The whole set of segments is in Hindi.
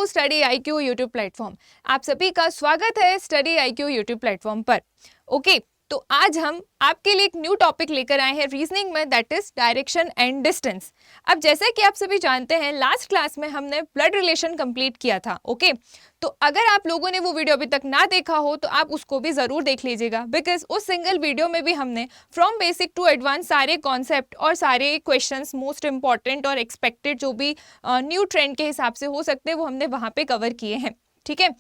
Study IQ YouTube platform. आप सभी का स्वागत है स्टडी IQ यूट्यूब प्लेटफॉर्म पर। ओके, तो आज हम आपके लिए एक न्यू टॉपिक लेकर आए हैं रीजनिंग में, that is direction and distance. अब जैसे कि आप सभी जानते हैं, लास्ट क्लास में हमने ब्लड रिलेशन कंप्लीट किया था। ओके, तो अगर आप लोगों ने वो वीडियो अभी तक ना देखा हो तो आप उसको भी ज़रूर देख लीजिएगा, बिकॉज उस सिंगल वीडियो में भी हमने फ्रॉम बेसिक टू एडवांस सारे कॉन्सेप्ट और सारे क्वेश्चंस मोस्ट इंपॉर्टेंट और एक्सपेक्टेड जो भी न्यू ट्रेंड के हिसाब से हो सकते हैं वो हमने वहाँ पे कवर किए हैं। ठीक है,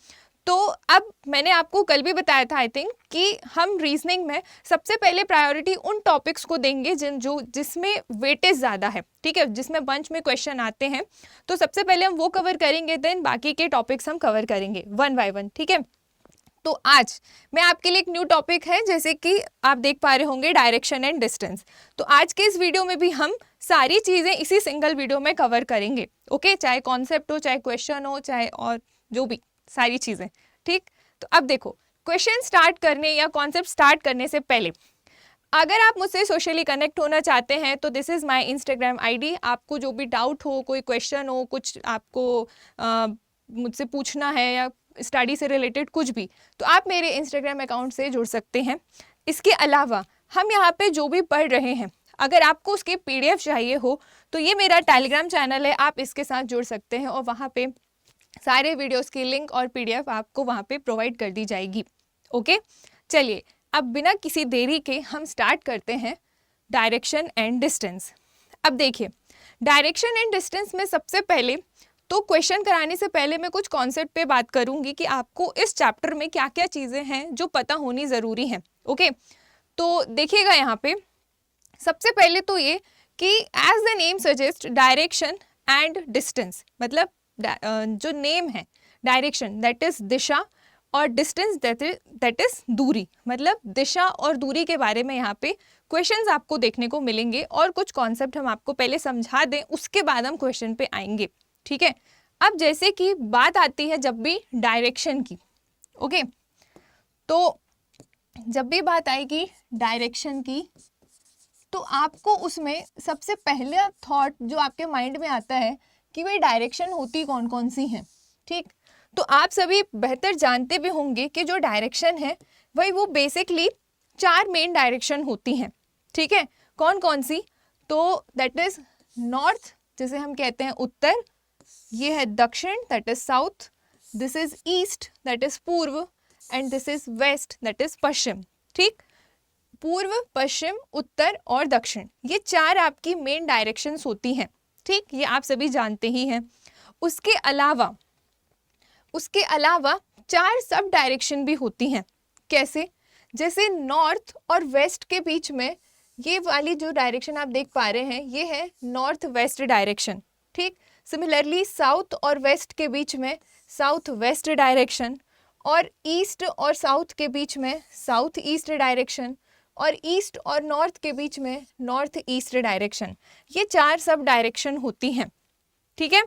तो अब मैंने आपको कल भी बताया था आई थिंक कि हम रीजनिंग में सबसे पहले प्रायोरिटी उन टॉपिक्स को देंगे जिसमें वेटेज ज़्यादा है। ठीक है, जिसमें बंच में क्वेश्चन आते हैं, तो सबसे पहले हम वो कवर करेंगे, देन बाकी के टॉपिक्स हम कवर करेंगे वन बाय वन। ठीक है, तो आज मैं आपके लिए एक न्यू टॉपिक है, जैसे कि आप देख पा रहे होंगे, डायरेक्शन एंड डिस्टेंस। तो आज के इस वीडियो में भी हम सारी चीज़ें इसी सिंगल वीडियो में कवर करेंगे। ओके, चाहे कॉन्सेप्ट हो, चाहे क्वेश्चन हो, चाहे और जो भी सारी चीज़ें। ठीक, तो अब देखो, क्वेश्चन स्टार्ट करने या कॉन्सेप्ट स्टार्ट करने से पहले अगर आप मुझसे सोशली कनेक्ट होना चाहते हैं तो this is my Instagram ID. आपको जो भी डाउट हो, कोई क्वेश्चन हो, कुछ आपको मुझसे पूछना है या स्टडी से रिलेटेड कुछ भी, तो आप मेरे इंस्टाग्राम अकाउंट से जुड़ सकते हैं। इसके अलावा हम यहाँ पे जो भी पढ़ रहे हैं, अगर आपको उसके PDF चाहिए हो तो ये मेरा टेलीग्राम चैनल है, आप इसके साथ जुड़ सकते हैं और वहाँ पे सारे वीडियोस की लिंक और PDF आपको वहाँ पे प्रोवाइड कर दी जाएगी। ओके, चलिए अब बिना किसी देरी के हम स्टार्ट करते हैं डायरेक्शन एंड डिस्टेंस। अब देखिए, डायरेक्शन एंड डिस्टेंस में सबसे पहले तो क्वेश्चन कराने से पहले मैं कुछ कॉन्सेप्ट पे बात करूंगी कि आपको इस चैप्टर में क्या क्या चीज़ें हैं जो पता होनी ज़रूरी हैं। ओके, तो देखिएगा यहाँ पे सबसे पहले तो ये कि as the name suggest direction and distance, मतलब जो नेम है डायरेक्शन दैट इज दिशा और डिस्टेंस दैट इज दूरी, मतलब दिशा और दूरी के बारे में यहाँ पे क्वेश्चंस आपको देखने को मिलेंगे और कुछ कॉन्सेप्ट हम आपको पहले समझा दें, उसके बाद हम क्वेश्चन पे आएंगे। ठीक है, अब जैसे कि बात आती है जब भी डायरेक्शन की, ओके, तो जब भी बात आएगी डायरेक्शन की तो आपको उसमें सबसे पहला थॉट जो आपके माइंड में आता है कि भाई डायरेक्शन होती कौन कौन सी हैं। ठीक, तो आप सभी बेहतर जानते भी होंगे कि जो डायरेक्शन है वही वो बेसिकली 4 मेन डायरेक्शन होती हैं। ठीक है, कौन कौन सी? तो दैट इज नॉर्थ, जिसे हम कहते हैं उत्तर, ये है दक्षिण that is south, this is east that is पूर्व, and this is west that is पश्चिम। ठीक, पूर्व, पश्चिम, उत्तर और दक्षिण, ये 4 आपकी मेन डायरेक्शंस होती हैं। ठीक, ये आप सभी जानते ही हैं। उसके अलावा 4 सब डायरेक्शन भी होती हैं। कैसे? जैसे नॉर्थ और वेस्ट के बीच में ये वाली जो डायरेक्शन आप देख पा रहे हैं, ये है नॉर्थ वेस्ट डायरेक्शन। ठीक, सिमिलरली साउथ और वेस्ट के बीच में साउथ वेस्ट डायरेक्शन, और ईस्ट और साउथ के बीच में साउथ ईस्ट डायरेक्शन, और ईस्ट और नॉर्थ के बीच में नॉर्थ ईस्ट डायरेक्शन। ये 4 सब डायरेक्शन होती हैं। ठीक है,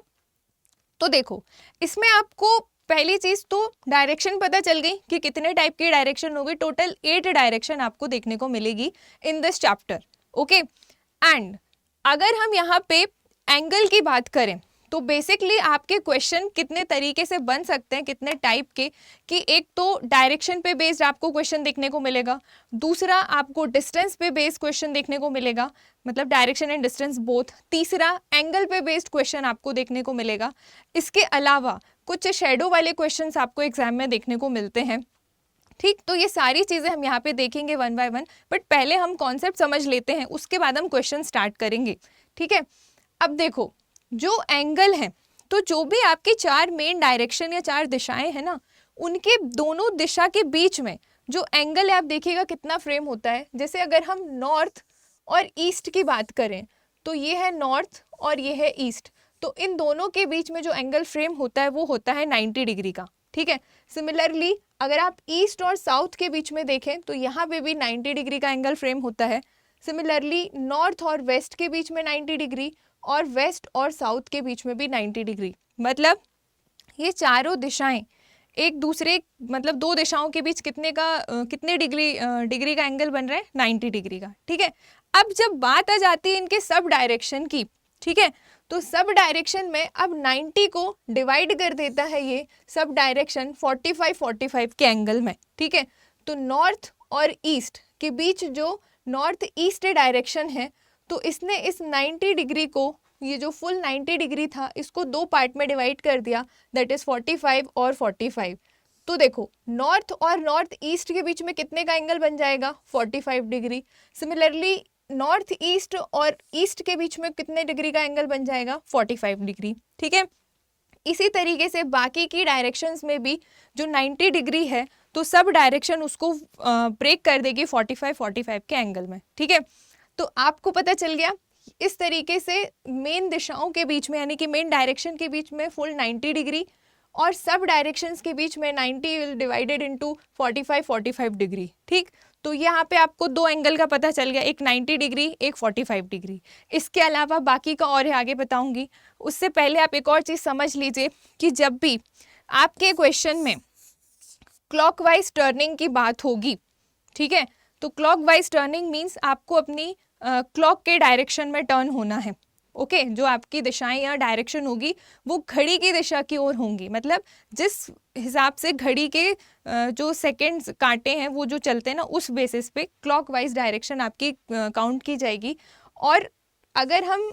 तो देखो, इसमें आपको पहली चीज तो डायरेक्शन पता चल गई कि कितने टाइप की डायरेक्शन होगी। टोटल 8 डायरेक्शन आपको देखने को मिलेगी in this chapter. Okay, and अगर हम यहाँ पे एंगल की बात करें तो बेसिकली आपके क्वेश्चन कितने तरीके से बन सकते हैं, कितने टाइप के, कि एक तो डायरेक्शन पे बेस्ड आपको क्वेश्चन देखने को मिलेगा, दूसरा आपको डिस्टेंस पे बेस्ड क्वेश्चन देखने को मिलेगा, मतलब डायरेक्शन एंड डिस्टेंस बोथ, तीसरा एंगल पे बेस्ड क्वेश्चन आपको देखने को मिलेगा। इसके अलावा कुछ शेडो वाले क्वेश्चंस आपको एग्जाम में देखने को मिलते हैं। ठीक, तो ये सारी चीज़ें हम यहाँ पे देखेंगे वन बाय वन, बट पहले हम कॉन्सेप्ट समझ लेते हैं, उसके बाद हम क्वेश्चन स्टार्ट करेंगे। ठीक है, अब देखो, जो एंगल है, तो जो भी आपकी 4 मेन डायरेक्शन या 4 दिशाएं हैं ना, उनके दोनों दिशा के बीच में जो एंगल है, आप देखिएगा कितना फ्रेम होता है। जैसे अगर हम नॉर्थ और ईस्ट की बात करें तो ये है नॉर्थ और ये है ईस्ट, तो इन दोनों के बीच में जो एंगल फ्रेम होता है वो होता है 90 डिग्री का। ठीक है, सिमिलरली अगर आप ईस्ट और साउथ के बीच में देखें तो यहाँ पे भी 90 डिग्री का एंगल फ्रेम होता है। सिमिलरली नॉर्थ और वेस्ट के बीच में 90 डिग्री, और वेस्ट और साउथ के बीच में भी 90 डिग्री। मतलब ये चारों दिशाएं एक दूसरे, मतलब 2 दिशाओं के बीच कितने डिग्री का एंगल बन रहा है? 90 डिग्री का। ठीक है, अब जब बात आ जाती है इनके सब डायरेक्शन की, ठीक है, तो सब डायरेक्शन में अब 90 को डिवाइड कर देता है ये सब डायरेक्शन 45-45 के एंगल में, ठीक है। तो नॉर्थ और ईस्ट के बीच जो नॉर्थ ईस्ट डायरेक्शन है, तो इसने इस 90 डिग्री को, ये जो फुल 90 डिग्री था, इसको दो पार्ट में डिवाइड कर दिया, दैट इज 45 और 45। तो देखो नॉर्थ और नॉर्थ ईस्ट के बीच में कितने का एंगल बन जाएगा, 45 डिग्री। सिमिलरली नॉर्थ ईस्ट और ईस्ट के बीच में कितने डिग्री का एंगल बन जाएगा, 45 डिग्री, ठीक है। इसी तरीके से बाकी की डायरेक्शंस में भी जो 90 डिग्री है, तो सब डायरेक्शन उसको ब्रेक कर देगी 45-45 के एंगल में, ठीक है। तो आपको पता चल गया इस तरीके से मेन दिशाओं के बीच में, यानी कि मेन डायरेक्शन के बीच में फुल 90 डिग्री और सब डायरेक्शंस के बीच में 90 डिवाइडेड इनटू 45-45 डिग्री, ठीक। तो यहाँ पे आपको दो एंगल का पता चल गया, एक 90 डिग्री, एक 45 डिग्री। इसके अलावा बाकी का और आगे बताऊंगी। उससे पहले आप एक और चीज़ समझ लीजिए कि जब भी आपके क्वेश्चन में क्लॉकवाइज टर्निंग की बात होगी, ठीक है, तो क्लॉकवाइज टर्निंग मीन्स आपको अपनी क्लॉक के डायरेक्शन में टर्न होना है, ओके। जो आपकी दिशाएं या डायरेक्शन होगी वो घड़ी की दिशा की ओर होंगी, मतलब जिस हिसाब से घड़ी के जो सेकंड्स कांटे हैं वो जो चलते हैं ना, उस बेसिस पे क्लॉकवाइज डायरेक्शन आपकी काउंट की जाएगी। और अगर हम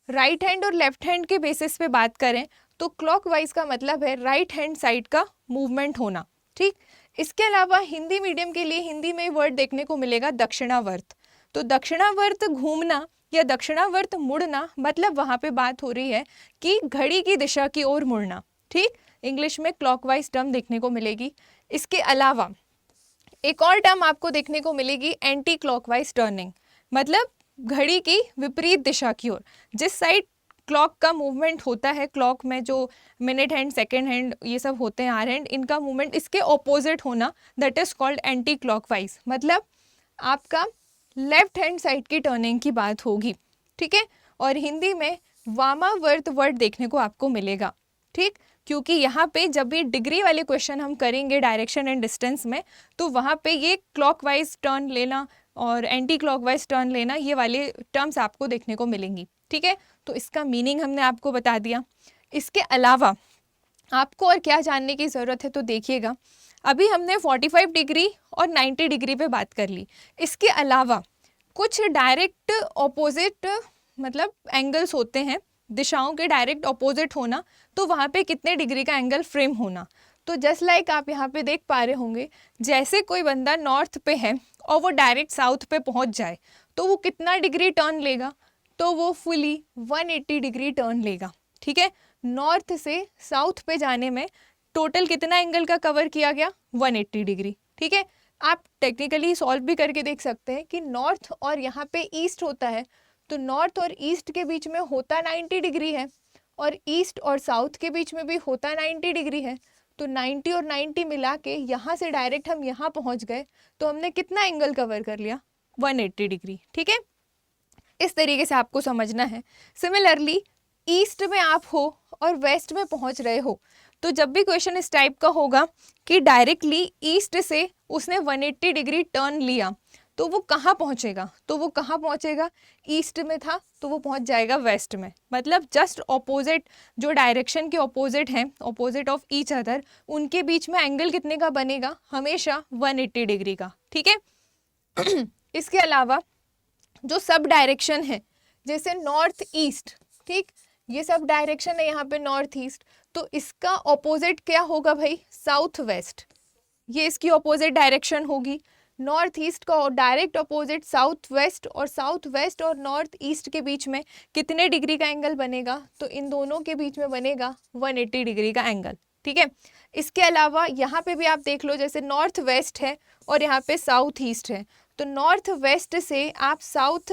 राइट हैंड और लेफ्ट हैंड के बेसिस पे बात करें तो क्लॉकवाइज का मतलब है राइट हैंड साइड का मूवमेंट होना, ठीक। इसके अलावा हिंदी मीडियम के लिए हिंदी में वर्ड देखने को मिलेगा दक्षिणावर्त। तो दक्षिणावर्त घूमना या दक्षिणावर्त मुड़ना, मतलब वहाँ पे बात हो रही है कि घड़ी की दिशा की ओर मुड़ना, ठीक। इंग्लिश में क्लॉकवाइज टर्म देखने को मिलेगी। इसके अलावा एक और टर्म आपको देखने को मिलेगी एंटी क्लॉकवाइज टर्निंग, मतलब घड़ी की विपरीत दिशा की ओर। जिस साइड क्लॉक का मूवमेंट होता है, क्लॉक में जो मिनट हैंड, सेकेंड हैंड, ये सब होते हैं, आर हैंड, इनका मूवमेंट इसके ऑपोजिट होना, that is called anti clockwise. मतलब आपका लेफ्ट हैंड साइड की टर्निंग की बात होगी, ठीक है। और हिंदी में वामावर्त वर्ड देखने को आपको मिलेगा, ठीक। क्योंकि यहाँ पे जब भी डिग्री वाले क्वेश्चन हम करेंगे डायरेक्शन एंड डिस्टेंस में, तो वहाँ पे ये क्लॉकवाइज टर्न लेना और एंटी क्लॉकवाइज टर्न लेना, ये वाले टर्म्स आपको देखने को मिलेंगी, ठीक है। तो इसका मीनिंग हमने आपको बता दिया। इसके अलावा आपको और क्या जानने की ज़रूरत है, तो देखिएगा अभी हमने 45 डिग्री और 90 डिग्री पे बात कर ली। इसके अलावा कुछ डायरेक्ट ऑपोजिट मतलब एंगल्स होते हैं, दिशाओं के डायरेक्ट ऑपोजिट होना, तो वहाँ पे कितने डिग्री का एंगल फ्रेम होना। तो जस्ट लाइक आप यहाँ पे देख पा रहे होंगे, जैसे कोई बंदा नॉर्थ पे है और वो डायरेक्ट साउथ पे पहुँच जाए, तो वो कितना डिग्री टर्न लेगा, तो वो फुली 180 डिग्री टर्न लेगा, ठीक है। नॉर्थ से साउथ पे जाने में टोटल कितना एंगल का कवर किया गया, 180 डिग्री, ठीक है। आप टेक्निकली सॉल्व भी करके देख सकते हैं कि नॉर्थ और यहाँ पे ईस्ट होता है, तो नॉर्थ और ईस्ट के बीच में होता 90 डिग्री है, और ईस्ट और साउथ के बीच में भी होता 90 डिग्री है। तो 90 और 90 मिला के यहाँ से डायरेक्ट हम यहाँ पहुँच गए, तो हमने कितना एंगल कवर कर लिया, 180 डिग्री, ठीक है। इस तरीके से आपको समझना है। सिमिलरली ईस्ट में आप हो और वेस्ट में पहुँच रहे हो, तो जब भी क्वेश्चन इस टाइप का होगा कि डायरेक्टली ईस्ट से उसने 180 डिग्री टर्न लिया, तो वो कहाँ पहुँचेगा, तो वो कहाँ पहुँचेगा, ईस्ट में था तो वो पहुँच जाएगा वेस्ट में। मतलब जस्ट ऑपोजिट, जो डायरेक्शन के ऑपोजिट हैं, ऑपोजिट ऑफ ईच अदर, उनके बीच में एंगल कितने का बनेगा, हमेशा 180 डिग्री का, ठीक है। इसके अलावा जो सब डायरेक्शन है, जैसे नॉर्थ ईस्ट, ठीक, ये सब डायरेक्शन है यहाँ पे नॉर्थ ईस्ट, तो इसका ऑपोजिट क्या होगा भाई, साउथ वेस्ट। ये इसकी ऑपोजिट डायरेक्शन होगी। नॉर्थ ईस्ट का डायरेक्ट ऑपोजिट साउथ वेस्ट, और साउथ वेस्ट और नॉर्थ ईस्ट के बीच में कितने डिग्री का एंगल बनेगा, तो इन दोनों के बीच में बनेगा 180 डिग्री का एंगल, ठीक है। इसके अलावा यहाँ पे भी आप देख लो, जैसे नॉर्थ वेस्ट है और यहाँ पे साउथ ईस्ट है, तो नॉर्थ वेस्ट से आप साउथ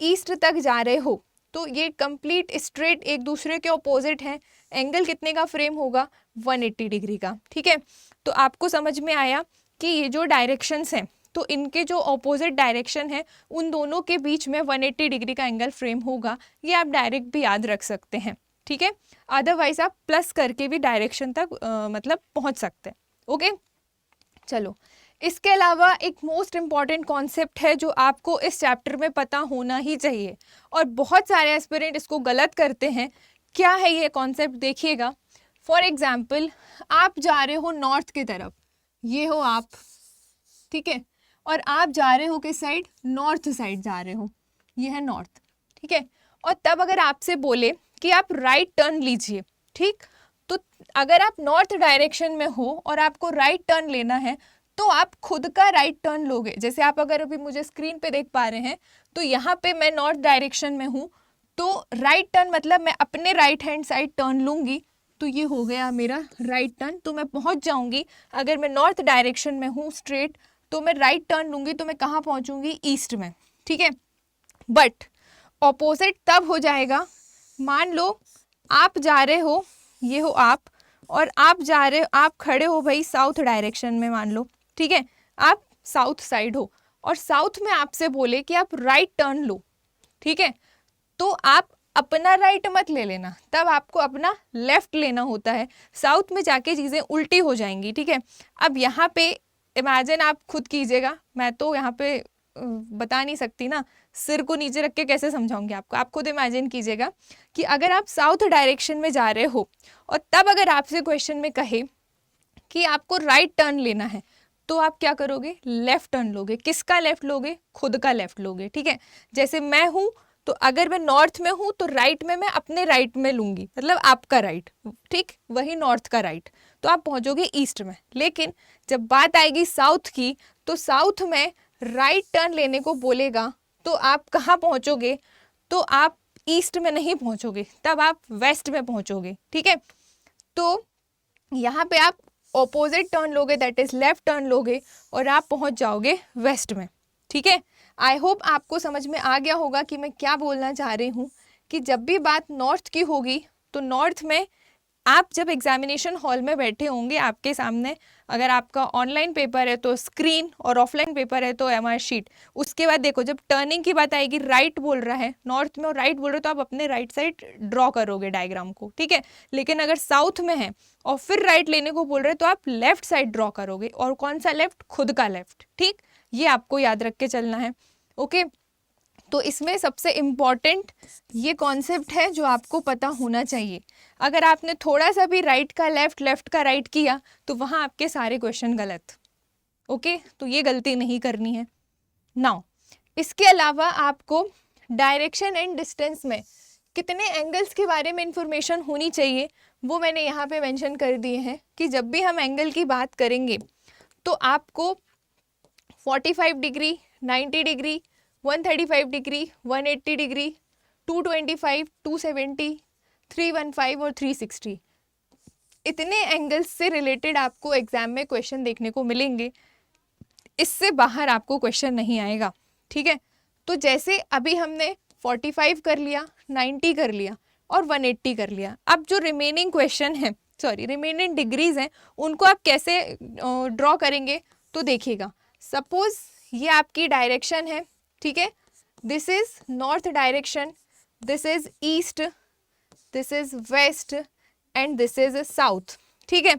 ईस्ट तक जा रहे हो, तो ये कंप्लीट स्ट्रेट एक दूसरे के ऑपोजिट हैं, एंगल कितने का फ्रेम होगा, 180 डिग्री का, ठीक है। तो आपको समझ में आया कि ये जो डायरेक्शंस हैं, तो इनके जो ऑपोजिट डायरेक्शन है, उन दोनों के बीच में 180 डिग्री का एंगल फ्रेम होगा। ये आप डायरेक्ट भी याद रख सकते हैं, ठीक है। अदरवाइज आप प्लस करके भी डायरेक्शन तक मतलब पहुंच सकते हैं, ओके। चलो इसके अलावा एक मोस्ट इम्पॉर्टेंट कॉन्सेप्ट है जो आपको इस चैप्टर में पता होना ही चाहिए, और बहुत सारे एस्पिरेंट इसको गलत करते हैं। क्या है ये कॉन्सेप्ट, देखिएगा। फॉर एग्जाम्पल, आप जा रहे हो नॉर्थ की तरफ, ये हो आप, ठीक है, और आप जा रहे हो किस साइड, नॉर्थ साइड जा रहे हो, ये है नॉर्थ, ठीक है। और तब अगर आपसे बोले कि आप राइट टर्न लीजिए, ठीक, तो अगर आप नॉर्थ डायरेक्शन में हो और आपको राइट टर्न लेना है तो आप खुद का राइट टर्न लोगे। जैसे आप अगर अभी मुझे स्क्रीन पे देख पा रहे हैं तो यहाँ पे मैं नॉर्थ डायरेक्शन में हूँ, तो राइट टर्न मतलब मैं अपने राइट हैंड साइड टर्न लूँगी, तो ये हो गया मेरा राइट टर्न। तो मैं पहुँच जाऊँगी, अगर मैं नॉर्थ डायरेक्शन में हूँ स्ट्रेट, तो मैं राइट टर्न लूँगी तो मैं कहाँ पहुँचूँगी, ईस्ट में, ठीक है। बट ऑपोजिट तब हो जाएगा, मान लो आप जा रहे हो, ये हो आप, और आप जा रहे हो, आप खड़े हो भाई साउथ डायरेक्शन में, मान लो, ठीक है, आप साउथ साइड हो और साउथ में आपसे बोले कि आप राइट टर्न लो, ठीक है, तो आप अपना राइट मत ले लेना, तब आपको अपना लेफ्ट लेना होता है। साउथ में जाके चीज़ें उल्टी हो जाएंगी, ठीक है। अब यहाँ पे इमेजिन आप खुद कीजिएगा, मैं तो यहाँ पे बता नहीं सकती ना, सिर को नीचे रख के कैसे समझाऊंगी आपको, आप खुद इमेजिन कीजिएगा कि अगर आप साउथ डायरेक्शन में जा रहे हो और तब अगर आपसे क्वेश्चन में कहे कि आपको राइट टर्न लेना है, तो आप क्या करोगे, लेफ्ट टर्न लोगे। किसका लेफ्ट लोगे, खुद का लेफ्ट लोगे, ठीक है। जैसे मैं हूँ, तो अगर मैं नॉर्थ में हूँ तो राइट में मैं अपने राइट में लूँगी, मतलब आपका राइट, ठीक, वही नॉर्थ का राइट, तो आप पहुँचोगे ईस्ट में। लेकिन जब बात आएगी साउथ की, तो साउथ में राइट टर्न लेने को बोलेगा तो आप कहाँ पहुँचोगे, तो आप ईस्ट में नहीं पहुँचोगे, तब आप वेस्ट में पहुँचोगे, ठीक है। तो यहाँ पे आप ऑपोजिट टर्न लोगे, दैट इज लेफ्ट टर्न लोगे, और आप पहुँच जाओगे वेस्ट में, ठीक है। आई होप आपको समझ में आ गया होगा कि मैं क्या बोलना चाह रही हूँ, कि जब भी बात नॉर्थ की होगी तो नॉर्थ में आप जब एग्जामिनेशन हॉल में बैठे होंगे, आपके सामने अगर आपका ऑनलाइन पेपर है तो स्क्रीन, और ऑफलाइन पेपर है तो एमआर शीट, उसके बाद देखो जब टर्निंग की बात आएगी, राइट बोल रहा है नॉर्थ में और राइट बोल रहे हो, तो आप अपने राइट साइड ड्रॉ करोगे डायग्राम को, ठीक है। लेकिन अगर साउथ में है और फिर राइट लेने को बोल रहे हो तो आप लेफ्ट साइड ड्रॉ करोगे, और कौन सा लेफ्ट, खुद का लेफ्ट, ठीक, ये आपको याद रख के चलना है, ओके। तो इसमें सबसे इम्पॉर्टेंट ये कॉन्सेप्ट है जो आपको पता होना चाहिए। अगर आपने थोड़ा सा भी राइट का लेफ्ट, लेफ्ट का राइट किया तो वहाँ आपके सारे क्वेश्चन गलत, ओके, तो ये गलती नहीं करनी है। नाउ इसके अलावा आपको डायरेक्शन एंड डिस्टेंस में कितने एंगल्स के बारे में इंफॉर्मेशन होनी चाहिए, वो मैंने यहाँ पे मेंशन कर दिए हैं, कि जब भी हम एंगल की बात करेंगे तो आपको 45 डिग्री, 90 डिग्री, 135 डिग्री, 180 डिग्री, 225, 270, 315 और 360, इतने एंगल्स से रिलेटेड आपको एग्जाम में क्वेश्चन देखने को मिलेंगे। इससे बाहर आपको क्वेश्चन नहीं आएगा, ठीक है। तो जैसे अभी हमने 45 कर लिया, 90 कर लिया और 180 कर लिया, अब जो रिमेनिंग क्वेश्चन है, सॉरी रिमेनिंग डिग्रीज हैं, उनको आप कैसे ड्रॉ करेंगे, तो देखिएगा। सपोज ये आपकी डायरेक्शन है, ठीक है, this is north direction, this is east, this is west and this is south, ठीक है।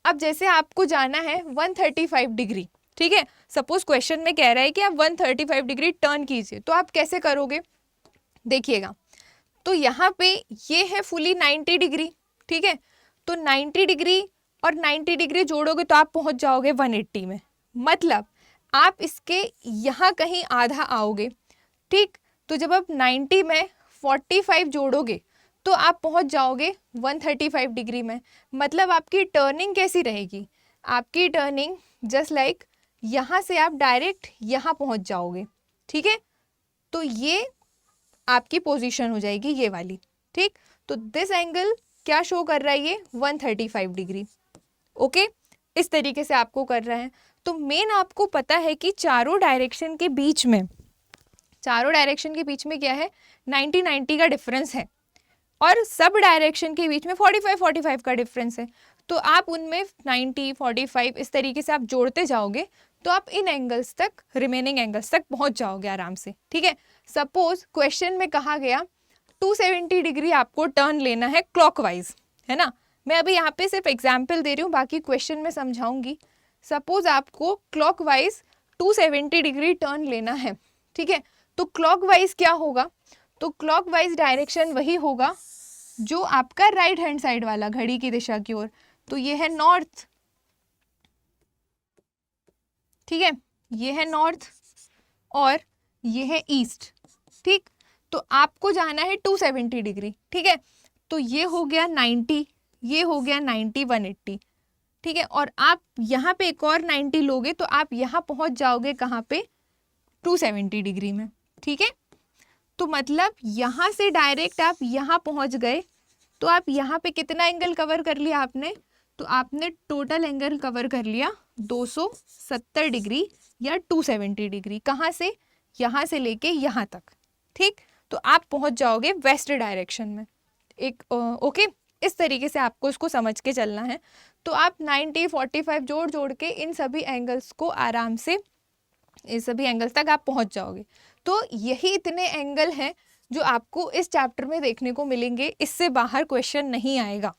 अब जैसे आपको जाना है 135 डिग्री, ठीक है, सपोज क्वेश्चन में कह रहा है कि आप 135 डिग्री टर्न कीजिए, तो आप कैसे करोगे, देखिएगा। तो यहाँ पे ये है फुली 90 डिग्री, ठीक है, तो 90 डिग्री और 90 डिग्री जोड़ोगे तो आप पहुँच जाओगे 180 में, मतलब आप इसके यहाँ कहीं आधा आओगे, ठीक। तो जब आप 90 में 45 जोड़ोगे तो आप पहुँच जाओगे 135 डिग्री में, मतलब आपकी टर्निंग कैसी रहेगी, आपकी टर्निंग जस्ट लाइक यहाँ से आप डायरेक्ट यहाँ पहुँच जाओगे, ठीक है। तो ये आपकी पोजीशन हो जाएगी ये वाली, ठीक। तो दिस एंगल क्या शो कर रहा है, ये 135 डिग्री, ओके, इस तरीके से आपको कर रहा है। तो मेन आपको पता है कि चारों डायरेक्शन के बीच में क्या है, 90-90 का डिफरेंस है, और सब डायरेक्शन के बीच में 45-45 का डिफरेंस है। तो आप उनमें 90-45 इस तरीके से आप जोड़ते जाओगे तो आप इन एंगल्स तक, रिमेनिंग एंगल्स तक पहुंच जाओगे आराम से, ठीक है। सपोज क्वेश्चन में कहा गया 270 डिग्री आपको टर्न लेना है क्लॉकवाइज, है ना। मैं अभी यहाँ पे सिर्फ एग्जाम्पल दे रही हूँ, बाकी क्वेश्चन में समझाऊंगी। सपोज आपको क्लॉकवाइज 270 डिग्री टर्न लेना है, ठीक है, तो क्लॉकवाइज क्या होगा, तो क्लॉकवाइज डायरेक्शन वही होगा जो आपका राइट हैंड साइड वाला घड़ी की दिशा की ओर, तो ये है नॉर्थ, ठीक है, ये है नॉर्थ और ये है ईस्ट, ठीक। तो आपको जाना है 270 डिग्री, ठीक है, तो ये हो गया 90, ये हो गया 90, 180, ठीक है, और आप यहाँ पे एक और 90 लोगे तो आप यहाँ पहुँच जाओगे कहाँ पे, 270 डिग्री में, ठीक है। तो मतलब यहाँ से डायरेक्ट आप यहाँ पहुँच गए, तो आप यहाँ पे कितना एंगल कवर कर लिया आपने, तो आपने टोटल एंगल कवर कर लिया 270 डिग्री या 270 डिग्री, कहाँ से, यहाँ से लेके यहाँ तक, ठीक। तो आप पहुँच जाओगे वेस्ट डायरेक्शन में, एक ओके, इस तरीके से आपको इसको समझ के चलना है। तो आप 90, 45 जोड़ जोड़ के इन सभी एंगल्स को आराम से, इस सभी एंगल्स तक आप पहुँच जाओगे। तो यही इतने एंगल हैं जो आपको इस चैप्टर में देखने को मिलेंगे, इससे बाहर क्वेश्चन नहीं आएगा,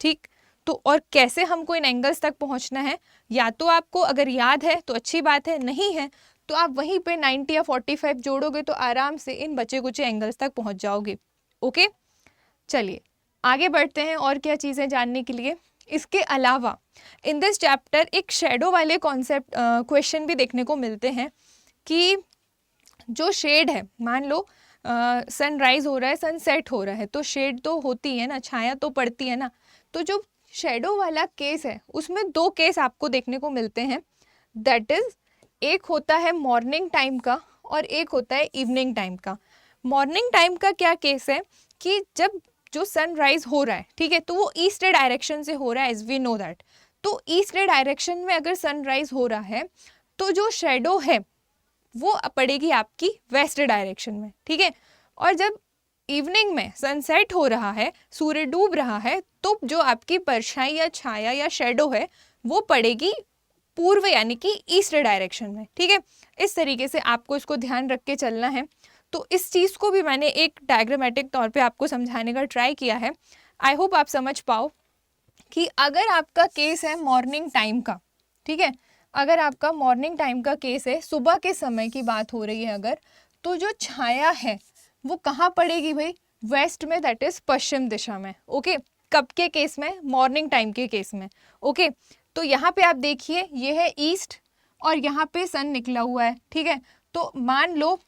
ठीक। तो और कैसे हमको इन एंगल्स तक पहुंचना है, या तो आपको अगर याद है तो अच्छी बात है, नहीं है तो आप वहीं पे 90 या 45 जोड़ोगे तो आराम से इन बचे कुचे एंगल्स तक पहुंच जाओगे, ओके। चलिए आगे बढ़ते हैं और क्या चीज़ें जानने के लिए। इसके अलावा इन दिस चैप्टर एक शेडो वाले कॉन्सेप्ट क्वेश्चन भी देखने को मिलते हैं कि जो शेड है, मान लो सनराइज हो रहा है, सनसेट हो रहा है, तो शेड तो होती है ना, छाया तो पड़ती है ना, तो जो शेडो वाला केस है उसमें दो केस आपको देखने को मिलते हैं, दैट इज एक होता है मॉर्निंग टाइम का और एक होता है इवनिंग टाइम का। मॉर्निंग टाइम का क्या केस है कि जब जो सनराइज हो रहा है, ठीक है, तो वो ईस्ट डायरेक्शन से हो रहा है, एज वी नो दैट। तो ईस्ट डायरेक्शन में अगर सनराइज हो रहा है तो जो शेडो है वो पड़ेगी आपकी वेस्ट डायरेक्शन में, ठीक है। और जब इवनिंग में सनसेट हो रहा है, सूर्य डूब रहा है, तो जो आपकी परछाई या छाया या शेडो है वो पड़ेगी पूर्व यानी कि ईस्ट डायरेक्शन में, ठीक है। इस तरीके से आपको इसको ध्यान रख के चलना है। तो इस चीज़ को भी मैंने एक डायग्रामेटिक तौर पे आपको समझाने का ट्राई किया है, आई होप आप समझ पाओ कि अगर आपका केस है मॉर्निंग टाइम का, ठीक है, अगर आपका मॉर्निंग टाइम का केस है, सुबह के समय की बात हो रही है अगर, तो जो छाया है वो कहाँ पड़ेगी भाई, वेस्ट में, दैट इज पश्चिम दिशा में, ओके। कब के केस में, मॉर्निंग टाइम के केस में, ओके। तो यहाँ पे आप देखिए ये है ईस्ट और यहाँ पे सन निकला हुआ है, ठीक है। तो मान लो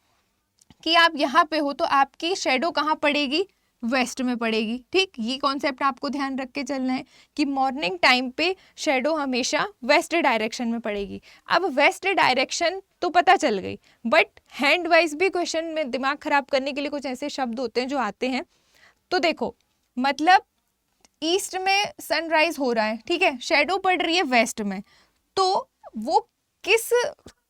कि आप यहाँ पे हो तो आपकी शेडो कहाँ पड़ेगी, वेस्ट में पड़ेगी, ठीक। ये कॉन्सेप्ट आपको ध्यान रख के चलना है कि मॉर्निंग टाइम पे शेडो हमेशा वेस्ट डायरेक्शन में पड़ेगी। अब वेस्ट डायरेक्शन तो पता चल गई, बट हैंड वाइज भी क्वेश्चन में दिमाग खराब करने के लिए कुछ ऐसे शब्द होते हैं जो आते हैं। तो देखो, मतलब ईस्ट में सनराइज हो रहा है, ठीक है, शेडो पड़ रही है वेस्ट में, तो वो किस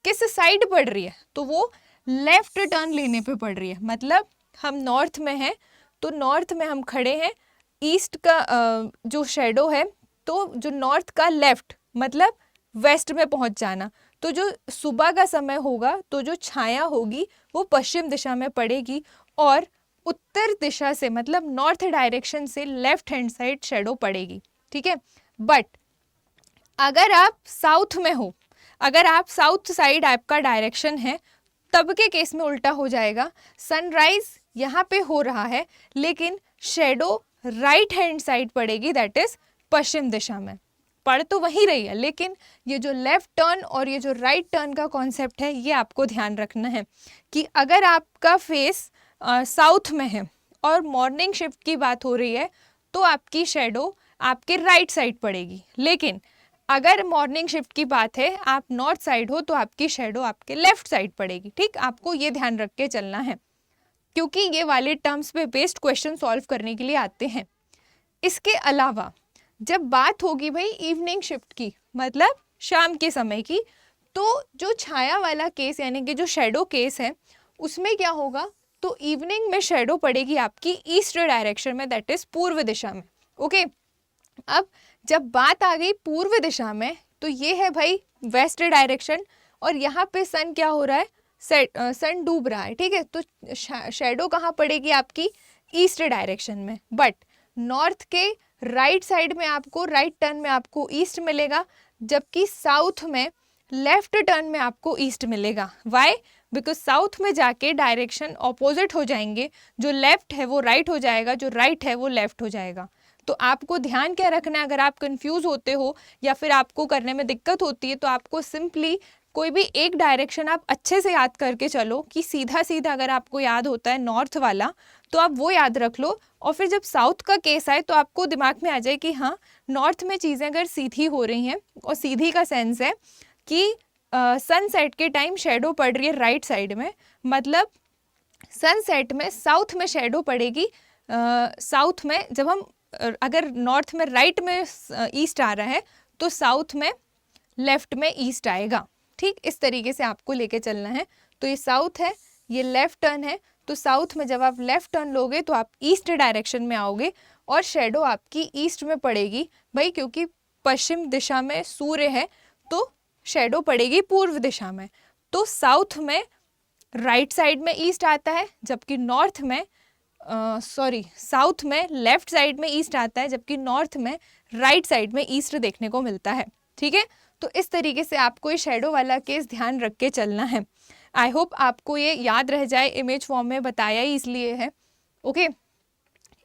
किस साइड पड़ रही है, तो वो लेफ्ट टर्न लेने पे पड़ रही है। मतलब हम नॉर्थ में हैं तो नॉर्थ में हम खड़े हैं, ईस्ट का जो शेडो है तो जो नॉर्थ का लेफ्ट मतलब वेस्ट में पहुंच जाना। तो जो सुबह का समय होगा तो जो छाया होगी वो पश्चिम दिशा में पड़ेगी और उत्तर दिशा से मतलब नॉर्थ डायरेक्शन से लेफ्ट हैंड साइड शेडो पड़ेगी, ठीक है। बट अगर आप साउथ में हो, अगर आप साउथ साइड आपका डायरेक्शन है, तब के केस में उल्टा हो जाएगा। सनराइज यहाँ पे हो रहा है लेकिन शेडो राइट हैंड साइड पड़ेगी, दैट इज पश्चिम दिशा में। पढ़ तो वही रही है, लेकिन ये जो लेफ्ट टर्न और ये जो राइट टर्न का कॉन्सेप्ट है ये आपको ध्यान रखना है कि अगर आपका फेस साउथ में है और मॉर्निंग शिफ्ट की बात हो रही है तो आपकी शेडो आपके राइट साइड पड़ेगी, लेकिन अगर मॉर्निंग शिफ्ट की बात है, आप नॉर्थ साइड हो, तो आपकी शेडो आपके लेफ्ट साइड पड़ेगी, ठीक। आपको ये ध्यान रख के चलना है क्योंकि ये वाले टर्म्स पे बेस्ड क्वेश्चन सॉल्व करने के लिए आते हैं। इसके अलावा जब बात होगी भाई इवनिंग शिफ्ट की, मतलब शाम के समय की, तो जो छाया वाला केस यानी कि जो शेडो केस है उसमें क्या होगा, तो इवनिंग में शेडो पड़ेगी आपकी ईस्ट डायरेक्शन में, दैट इज पूर्व दिशा में, ओके। अब जब बात आ गई पूर्व दिशा में तो ये है भाई वेस्ट डायरेक्शन और यहाँ पे सन क्या हो रहा है, सन डूब रहा है, ठीक है। तो शेडो कहाँ पड़ेगी आपकी, ईस्ट डायरेक्शन में। बट नॉर्थ के राइट साइड में आपको, राइट टर्न में आपको ईस्ट मिलेगा, जबकि साउथ में लेफ्ट टर्न में आपको ईस्ट मिलेगा। वाई? बिकॉज साउथ में जाके डायरेक्शन ऑपोजिट हो जाएंगे, जो लेफ्ट है वो राइट हो जाएगा, जो राइट है वो लेफ्ट हो जाएगा। तो आपको ध्यान क्या रखना है, अगर आप कंफ्यूज होते हो या फिर आपको करने में दिक्कत होती है तो आपको सिंपली कोई भी एक डायरेक्शन आप अच्छे से याद करके चलो कि सीधा सीधा अगर आपको याद होता है नॉर्थ वाला तो आप वो याद रख लो, और फिर जब साउथ का केस आए तो आपको दिमाग में आ जाए कि हाँ नॉर्थ में चीज़ें अगर सीधी हो रही हैं, और सीधी का सेंस है कि सनसेट के टाइम शेडो पड़ रही है राइट साइड में, मतलब सनसेट में साउथ में शेडो पड़ेगी। साउथ में जब हम अगर नॉर्थ में राइट में ईस्ट आ रहा है तो साउथ में लेफ्ट में ईस्ट आएगा। ठीक, इस तरीके से आपको लेके चलना है। तो ये साउथ है, ये लेफ्ट टर्न है, तो साउथ में जब आप लेफ्ट टर्न लोगे तो आप ईस्ट डायरेक्शन में आओगे और शेडो आपकी ईस्ट में पड़ेगी भाई, क्योंकि पश्चिम दिशा में सूर्य है तो शेडो पड़ेगी पूर्व दिशा में। तो साउथ में राइट साइड में ईस्ट आता है, जबकि नॉर्थ में साउथ में लेफ्ट साइड में ईस्ट आता है, जबकि नॉर्थ में राइट साइड में ईस्ट देखने को मिलता है। ठीक है, तो इस तरीके से आपको ये शेडो वाला केस ध्यान रख के चलना है। आई होप आपको ये याद रह जाए, इमेज फॉर्म में बताया ही इसलिए है। ओके,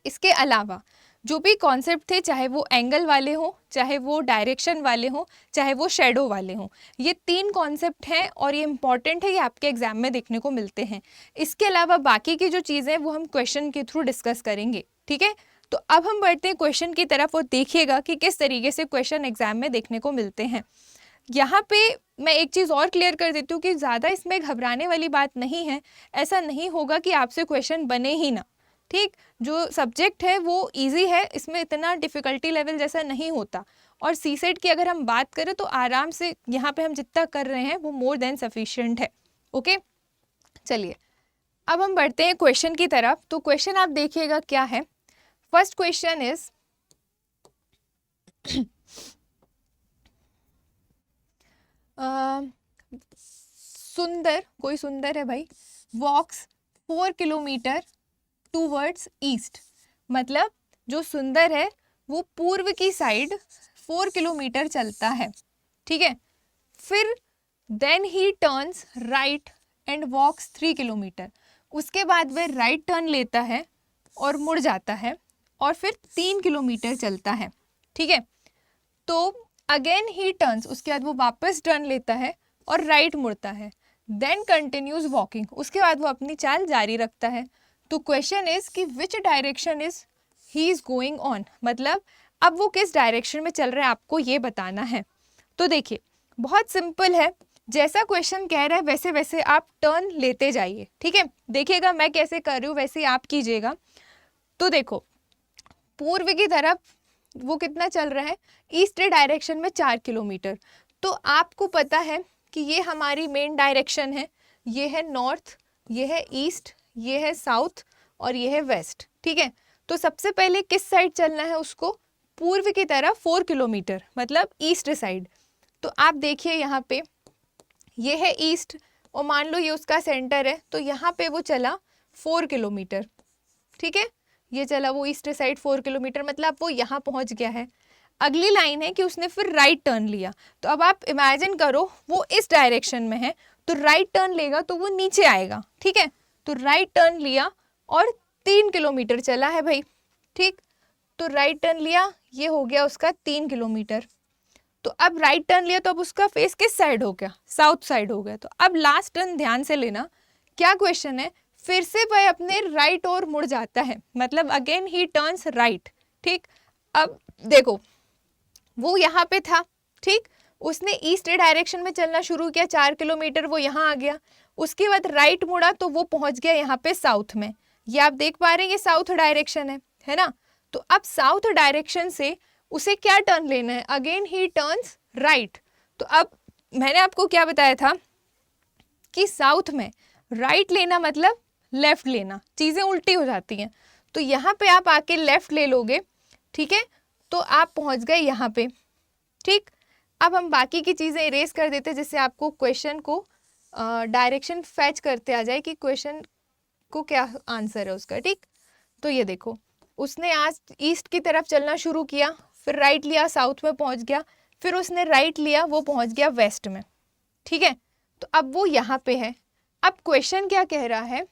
इसके अलावा जो भी कॉन्सेप्ट थे, चाहे वो एंगल वाले हों, चाहे वो डायरेक्शन वाले हों, चाहे वो शेडो वाले हों, ये 3 कॉन्सेप्ट हैं और ये इंपॉर्टेंट है, ये आपके एग्जाम में देखने को मिलते हैं। इसके अलावा बाकी की जो चीज़ें वो हम क्वेश्चन के थ्रू डिस्कस करेंगे। ठीक है, तो अब हम बढ़ते हैं क्वेश्चन की तरफ और देखिएगा कि किस तरीके से क्वेश्चन एग्जाम में देखने को मिलते हैं। यहाँ पे मैं एक चीज़ और क्लियर कर देती हूँ कि ज़्यादा इसमें घबराने वाली बात नहीं है। ऐसा नहीं होगा कि आपसे क्वेश्चन बने ही ना। ठीक, जो सब्जेक्ट है वो इजी है, इसमें इतना डिफ़िकल्टी लेवल जैसा नहीं होता। और सीसेट की अगर हम बात करें तो आराम से यहाँ पे हम जितना कर रहे हैं वो मोर देन सफिशिएंट है। ओके, चलिए अब हम बढ़ते हैं क्वेश्चन की तरफ। तो क्वेश्चन आप देखिएगा क्या है। फर्स्ट क्वेश्चन इज सुंदर, कोई सुंदर है भाई, वॉक्स 4 किलोमीटर टूवर्ड्स ईस्ट। मतलब जो सुंदर है वो पूर्व की साइड 4 किलोमीटर चलता है। ठीक है, फिर then he turns right and walks 3 kilometre. उसके बाद वह राइट टर्न लेता है और मुड़ जाता है और फिर 3 किलोमीटर चलता है। ठीक है, तो अगेन ही टर्न्स, उसके बाद वो वापस टर्न लेता है और राइट मुड़ता है, देन कंटिन्यूज वॉकिंग, उसके बाद वो अपनी चाल जारी रखता है। तो क्वेश्चन इज कि विच direction is he is going on, मतलब अब वो किस डायरेक्शन में चल रहा है आपको ये बताना है। तो देखिए बहुत सिंपल है, जैसा क्वेश्चन कह रहा है वैसे वैसे आप टर्न लेते जाइए। ठीक है, देखिएगा मैं कैसे कर रही हूँ वैसे ही आप कीजिएगा। तो देखो पूर्व की तरफ वो कितना चल रहा है, ईस्ट डायरेक्शन में 4 किलोमीटर। तो आपको पता है कि ये हमारी मेन डायरेक्शन है, ये है नॉर्थ, ये है ईस्ट, ये है साउथ और ये है वेस्ट। ठीक है, तो सबसे पहले किस साइड चलना है उसको, पूर्व की तरफ 4 किलोमीटर, मतलब ईस्ट साइड। तो आप देखिए यहाँ पे ये है ईस्ट और मान लो ये उसका सेंटर है, तो यहाँ पे वो चला 4 किलोमीटर। ठीक है, ये चला वो ईस्ट साइड 4 किलोमीटर, मतलब वो यहाँ पहुँच गया है। अगली लाइन है कि उसने फिर राइट टर्न लिया। तो अब आप इमेजिन करो वो इस डायरेक्शन में है, तो राइट टर्न लेगा तो वो नीचे आएगा। ठीक है, तो राइट टर्न लिया और 3 किलोमीटर चला है भाई। ठीक, तो राइट टर्न लिया, ये हो गया उसका 3 किलोमीटर। तो अब राइट टर्न लिया तो अब उसका फेस किस साइड हो गया, साउथ साइड हो गया। तो अब लास्ट टर्न ध्यान से लेना, क्या क्वेश्चन है, फिर से वह अपने राइट ओर मुड़ जाता है, मतलब अगेन ही टर्न्स राइट। ठीक, अब देखो वो यहाँ पे था, ठीक, उसने ईस्ट डायरेक्शन में चलना शुरू किया, 4 किलोमीटर वो यहाँ आ गया, उसके बाद राइट मुड़ा तो वो पहुँच गया यहाँ पे साउथ में। ये आप देख पा रहे हैं ये साउथ डायरेक्शन है ना। तो अब साउथ डायरेक्शन से उसे क्या टर्न लेना है, अगेन ही टर्न्स राइट। तो अब मैंने आपको क्या बताया था कि साउथ में राइट लेना मतलब लेफ्ट लेना, चीज़ें उल्टी हो जाती हैं। तो यहाँ पे आप आके लेफ्ट ले लोगे, ठीक है, तो आप पहुँच गए यहाँ पे। ठीक, अब हम बाकी की चीज़ें इरेज कर देते जिससे आपको क्वेश्चन को डायरेक्शन फैच करते आ जाए कि क्वेश्चन को क्या आंसर है उसका। ठीक, तो ये देखो उसने आज ईस्ट की तरफ चलना शुरू किया, फिर राइट लिया, साउथ में पहुंच गया, फिर उसने राइट लिया, वो पहुंच गया वेस्ट में, ठीक है। तो अब वो यहाँ पे है। अब क्वेश्चन क्या कह रहा है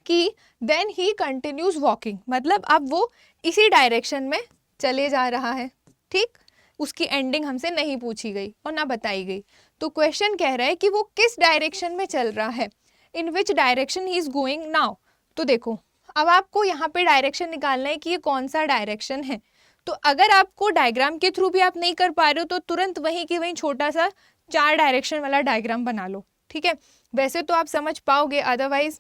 कि देन ही कंटिन्यूज वॉकिंग, मतलब अब वो इसी डायरेक्शन में चले जा रहा है, ठीक। उसकी एंडिंग हमसे नहीं पूछी गई और ना बताई गई। तो क्वेश्चन कह रहा है कि वो किस डायरेक्शन में चल रहा है, in which direction he is going now. तो देखो, अब आपको यहाँ पे डायरेक्शन निकालना है कि ये कौन सा डायरेक्शन है। तो अगर आपको डायग्राम के थ्रू भी आप नहीं कर पा रहे हो तो तुरंत वहीं की वहीं छोटा सा 4 डायरेक्शन वाला डायग्राम बना लो, ठीक है। वैसे तो आप समझ पाओगे, अदरवाइज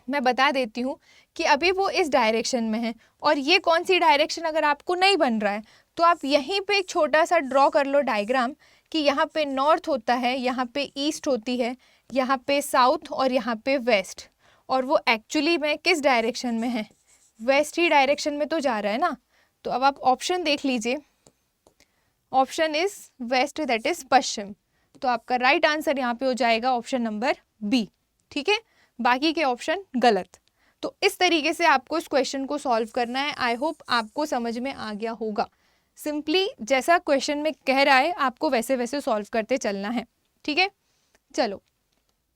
मैं बता देती हूँ कि अभी वो इस डायरेक्शन में है और ये कौन सी डायरेक्शन अगर आपको नहीं बन रहा है तो आप यहीं पे एक छोटा सा ड्रॉ कर लो डायग्राम कि यहाँ पे नॉर्थ होता है, यहाँ पे ईस्ट होती है, यहाँ पे साउथ और यहाँ पे वेस्ट। और वो एक्चुअली में किस डायरेक्शन में है, वेस्ट ही डायरेक्शन में तो जा रहा है ना। तो अब आप ऑप्शन देख लीजिए, option is west, that is पश्चिम। तो आपका राइट आंसर यहाँ पे हो जाएगा ऑप्शन नंबर बी, ठीक है। बाकी के ऑप्शन गलत। तो इस तरीके से आपको इस क्वेश्चन को सॉल्व करना है। आई होप आपको समझ में आ गया होगा। सिंपली जैसा क्वेश्चन में कह रहा है आपको वैसे वैसे सॉल्व करते चलना है, ठीक है। चलो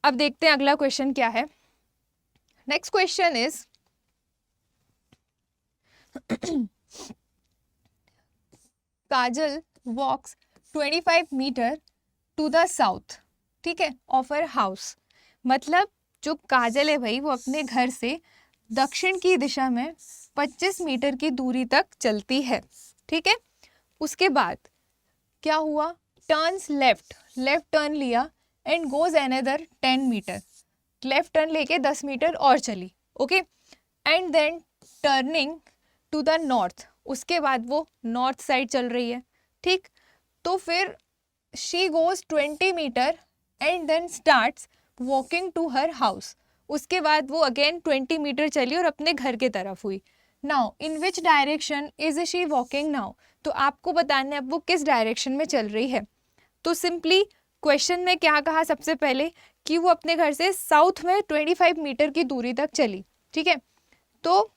अब देखते हैं अगला क्वेश्चन क्या है। Next question is Kajal walks 25 metre to the south, ठीक है, ऑफ हर हाउस। मतलब जो काजल है भाई वो अपने घर से दक्षिण की दिशा में 25 मीटर की दूरी तक चलती है, ठीक है। उसके बाद क्या हुआ, टर्न्स लेफ्ट, लेफ्ट टर्न लिया एंड गोज अनदर 10 मीटर, लेफ्ट टर्न लेके 10 मीटर और चली, okay. And then turning to the north, उसके बाद वो नॉर्थ साइड चल रही है, ठीक। तो फिर she goes 20 metre and then starts walking to her house. उसके बाद वो अगेन 20 मीटर चली और अपने घर के तरफ हुई। Now in which direction is she walking now. तो आपको बताना है अब वो किस डायरेक्शन में चल रही है। तो सिंपली क्वेश्चन में क्या कहा सबसे पहले कि वो अपने घर से साउथ में 25 मीटर की दूरी तक चली, ठीक है। तो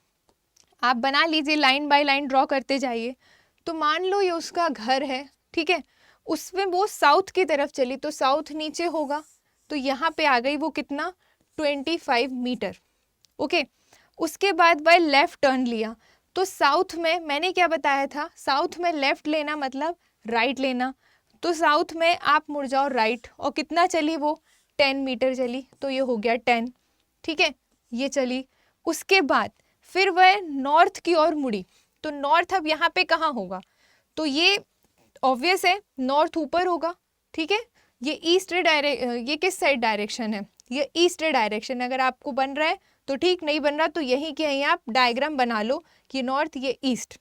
आप बना लीजिए, लाइन बाय लाइन ड्रॉ करते जाइए। तो मान लो ये उसका घर है, ठीक है, उसमें वो साउथ की तरफ चली तो साउथ नीचे होगा, तो यहाँ पे आ गई वो कितना 25 मीटर, ओके। उसके बाद वह लेफ्ट टर्न लिया, तो साउथ में मैंने क्या बताया था, साउथ में लेफ्ट लेना मतलब राइट लेना। तो साउथ में आप मुड़ जाओ राइट, और कितना चली वो 10 मीटर चली, तो ये हो गया 10, ठीक है, ये चली। उसके बाद फिर वह नॉर्थ की ओर मुड़ी, तो नॉर्थ अब यहाँ पे कहाँ होगा, तो ये ऑब्वियस है नॉर्थ ऊपर होगा, ठीक है। ये ईस्ट ये किस साइड डायरेक्शन है, ये ईस्ट डायरेक्शन। अगर आपको बन रहा है तो ठीक, नहीं बन रहा तो यहीं के यहीं आप डायग्राम बना लो कि नॉर्थ ये ईस्ट।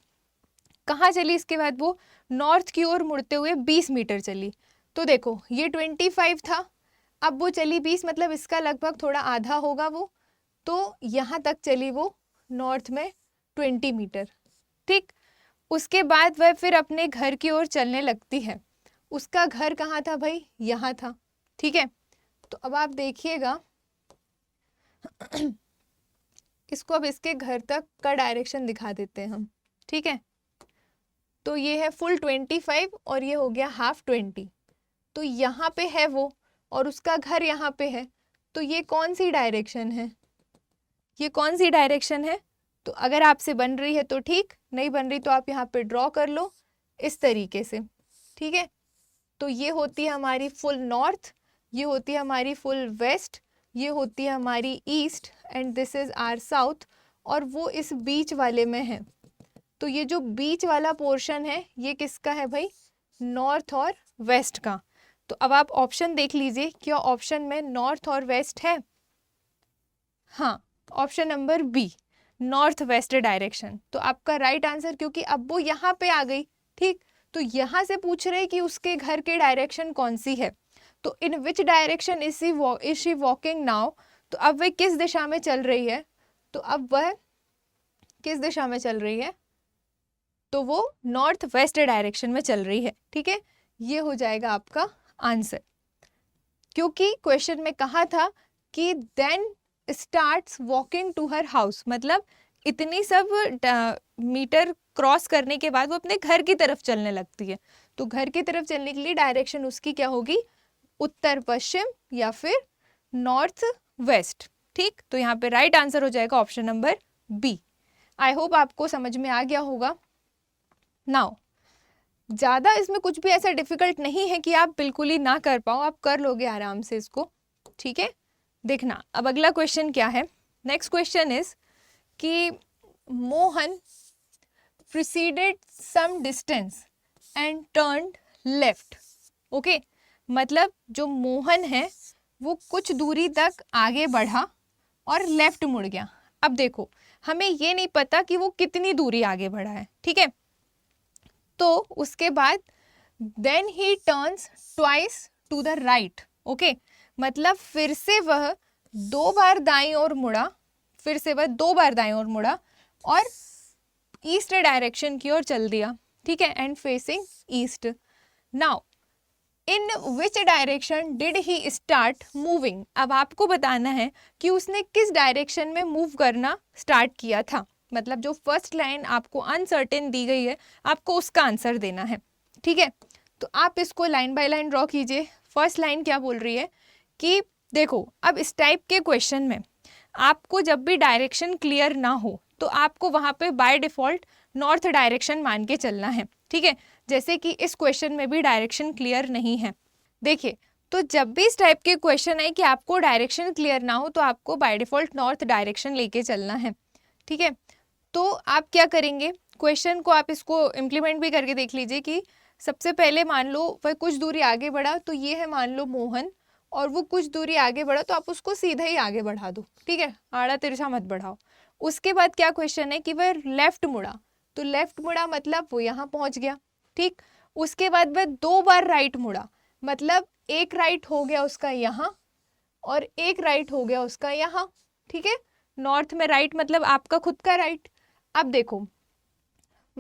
कहाँ चली इसके बाद वो नॉर्थ की ओर मुड़ते हुए 20 मीटर चली। तो देखो ये 25 था, अब वो चली 20, मतलब इसका लगभग थोड़ा आधा होगा वो, तो यहाँ तक चली वो नॉर्थ में 20 मीटर, ठीक। उसके बाद वह फिर अपने घर की ओर चलने लगती है। उसका घर कहाँ था भाई, यहाँ था, ठीक है। तो अब आप देखिएगा इसको अब इसके घर तक का डायरेक्शन दिखा देते हैं हम, ठीक है। तो ये है फुल 25 और ये हो गया हाफ 20। तो यहाँ पे है वो और उसका घर यहाँ पे है, तो ये कौन सी डायरेक्शन है, ये कौन सी डायरेक्शन है। तो अगर आपसे बन रही है तो ठीक, नहीं बन रही तो आप यहाँ पे ड्रॉ कर लो इस तरीके से, ठीक है। तो ये होती है हमारी फुल नॉर्थ, ये होती है हमारी फुल वेस्ट, ये होती है हमारी east and this is our south, और वो इस बीच वाले में है। तो ये जो बीच वाला पोर्शन है ये किसका है भाई, नॉर्थ और वेस्ट का। तो अब आप ऑप्शन देख लीजिए, क्या ऑप्शन में नॉर्थ और वेस्ट है, हाँ, option number B, north west direction. तो आपका राइट आंसर, क्योंकि अब वो यहाँ पे आ गई, ठीक। तो यहाँ से पूछ रहे कि उसके घर की डायरेक्शन कौन सी है, तो in which direction is she walking now. तो अब वह किस दिशा में चल रही है, तो अब वह किस दिशा में चल रही है, तो वो नॉर्थ वेस्ट डायरेक्शन में चल रही है, ठीक है। ये हो जाएगा आपका आंसर, क्योंकि क्वेश्चन में कहा था कि then starts walking to her house, मतलब इतनी सब मीटर क्रॉस करने के बाद वो अपने घर की तरफ चलने लगती है। तो घर की तरफ चलने के लिए डायरेक्शन उसकी क्या होगी, उत्तर पश्चिम या फिर नॉर्थ वेस्ट। ठीक, तो यहाँ पे राइट आंसर हो जाएगा option number B. I hope आपको समझ में आ गया होगा। नाउ ज़्यादा इसमें कुछ भी ऐसा डिफिकल्ट नहीं है कि आप बिल्कुल ही ना कर पाओ, आप कर लोगे आराम से इसको। ठीक है, देखना अब अगला क्वेश्चन क्या है। नेक्स्ट क्वेश्चन इज कि Mohan preceded some distance and turned left. Okay, मतलब जो मोहन है वो कुछ दूरी तक आगे बढ़ा और लेफ्ट मुड़ गया। अब देखो हमें ये नहीं पता कि वो कितनी दूरी आगे बढ़ा है, ठीक है। तो उसके बाद then he turns twice to the right. Okay, मतलब फिर से वह 2 बार दाईं ओर मुड़ा, फिर से वह 2 बार दाईं ओर मुड़ा और ईस्ट डायरेक्शन की ओर चल दिया। ठीक है, and facing east. Now in which direction did he start moving. अब आपको बताना है कि उसने किस डायरेक्शन में मूव करना स्टार्ट किया था। मतलब जो फर्स्ट लाइन आपको अनसर्टेन दी गई है, आपको उसका आंसर देना है। ठीक है, तो आप इसको लाइन बाय लाइन ड्रॉ कीजिए। फर्स्ट लाइन क्या बोल रही है कि देखो, अब इस टाइप के क्वेश्चन में आपको जब भी डायरेक्शन क्लियर ना हो तो आपको वहाँ पे बाय डिफ़ॉल्ट नॉर्थ डायरेक्शन मान के चलना है। ठीक है, जैसे कि इस क्वेश्चन में भी डायरेक्शन क्लियर नहीं है। देखिए, तो जब भी इस टाइप के क्वेश्चन आए कि आपको डायरेक्शन क्लियर ना हो तो आपको बाय डिफ़ॉल्ट नॉर्थ डायरेक्शन लेके चलना है। ठीक है, तो आप क्या करेंगे, क्वेश्चन को आप इसको इम्प्लीमेंट भी करके देख लीजिए कि सबसे पहले मान लो वह कुछ दूरी आगे बढ़ा, तो ये है मान लो मोहन, और वो कुछ दूरी आगे बढ़ा तो आप उसको सीधा ही आगे बढ़ा दो। ठीक है, आड़ा तिरछा मत बढ़ाओ। उसके बाद क्या क्वेश्चन है कि वह लेफ्ट मुड़ा, तो लेफ्ट मुड़ा मतलब वो यहाँ पहुँच गया। ठीक, उसके बाद वह 2 बार राइट मुड़ा, मतलब एक राइट हो गया उसका यहाँ और एक राइट हो गया उसका यहाँ। ठीक है, नॉर्थ में राइट मतलब आपका खुद का राइट। अब देखो,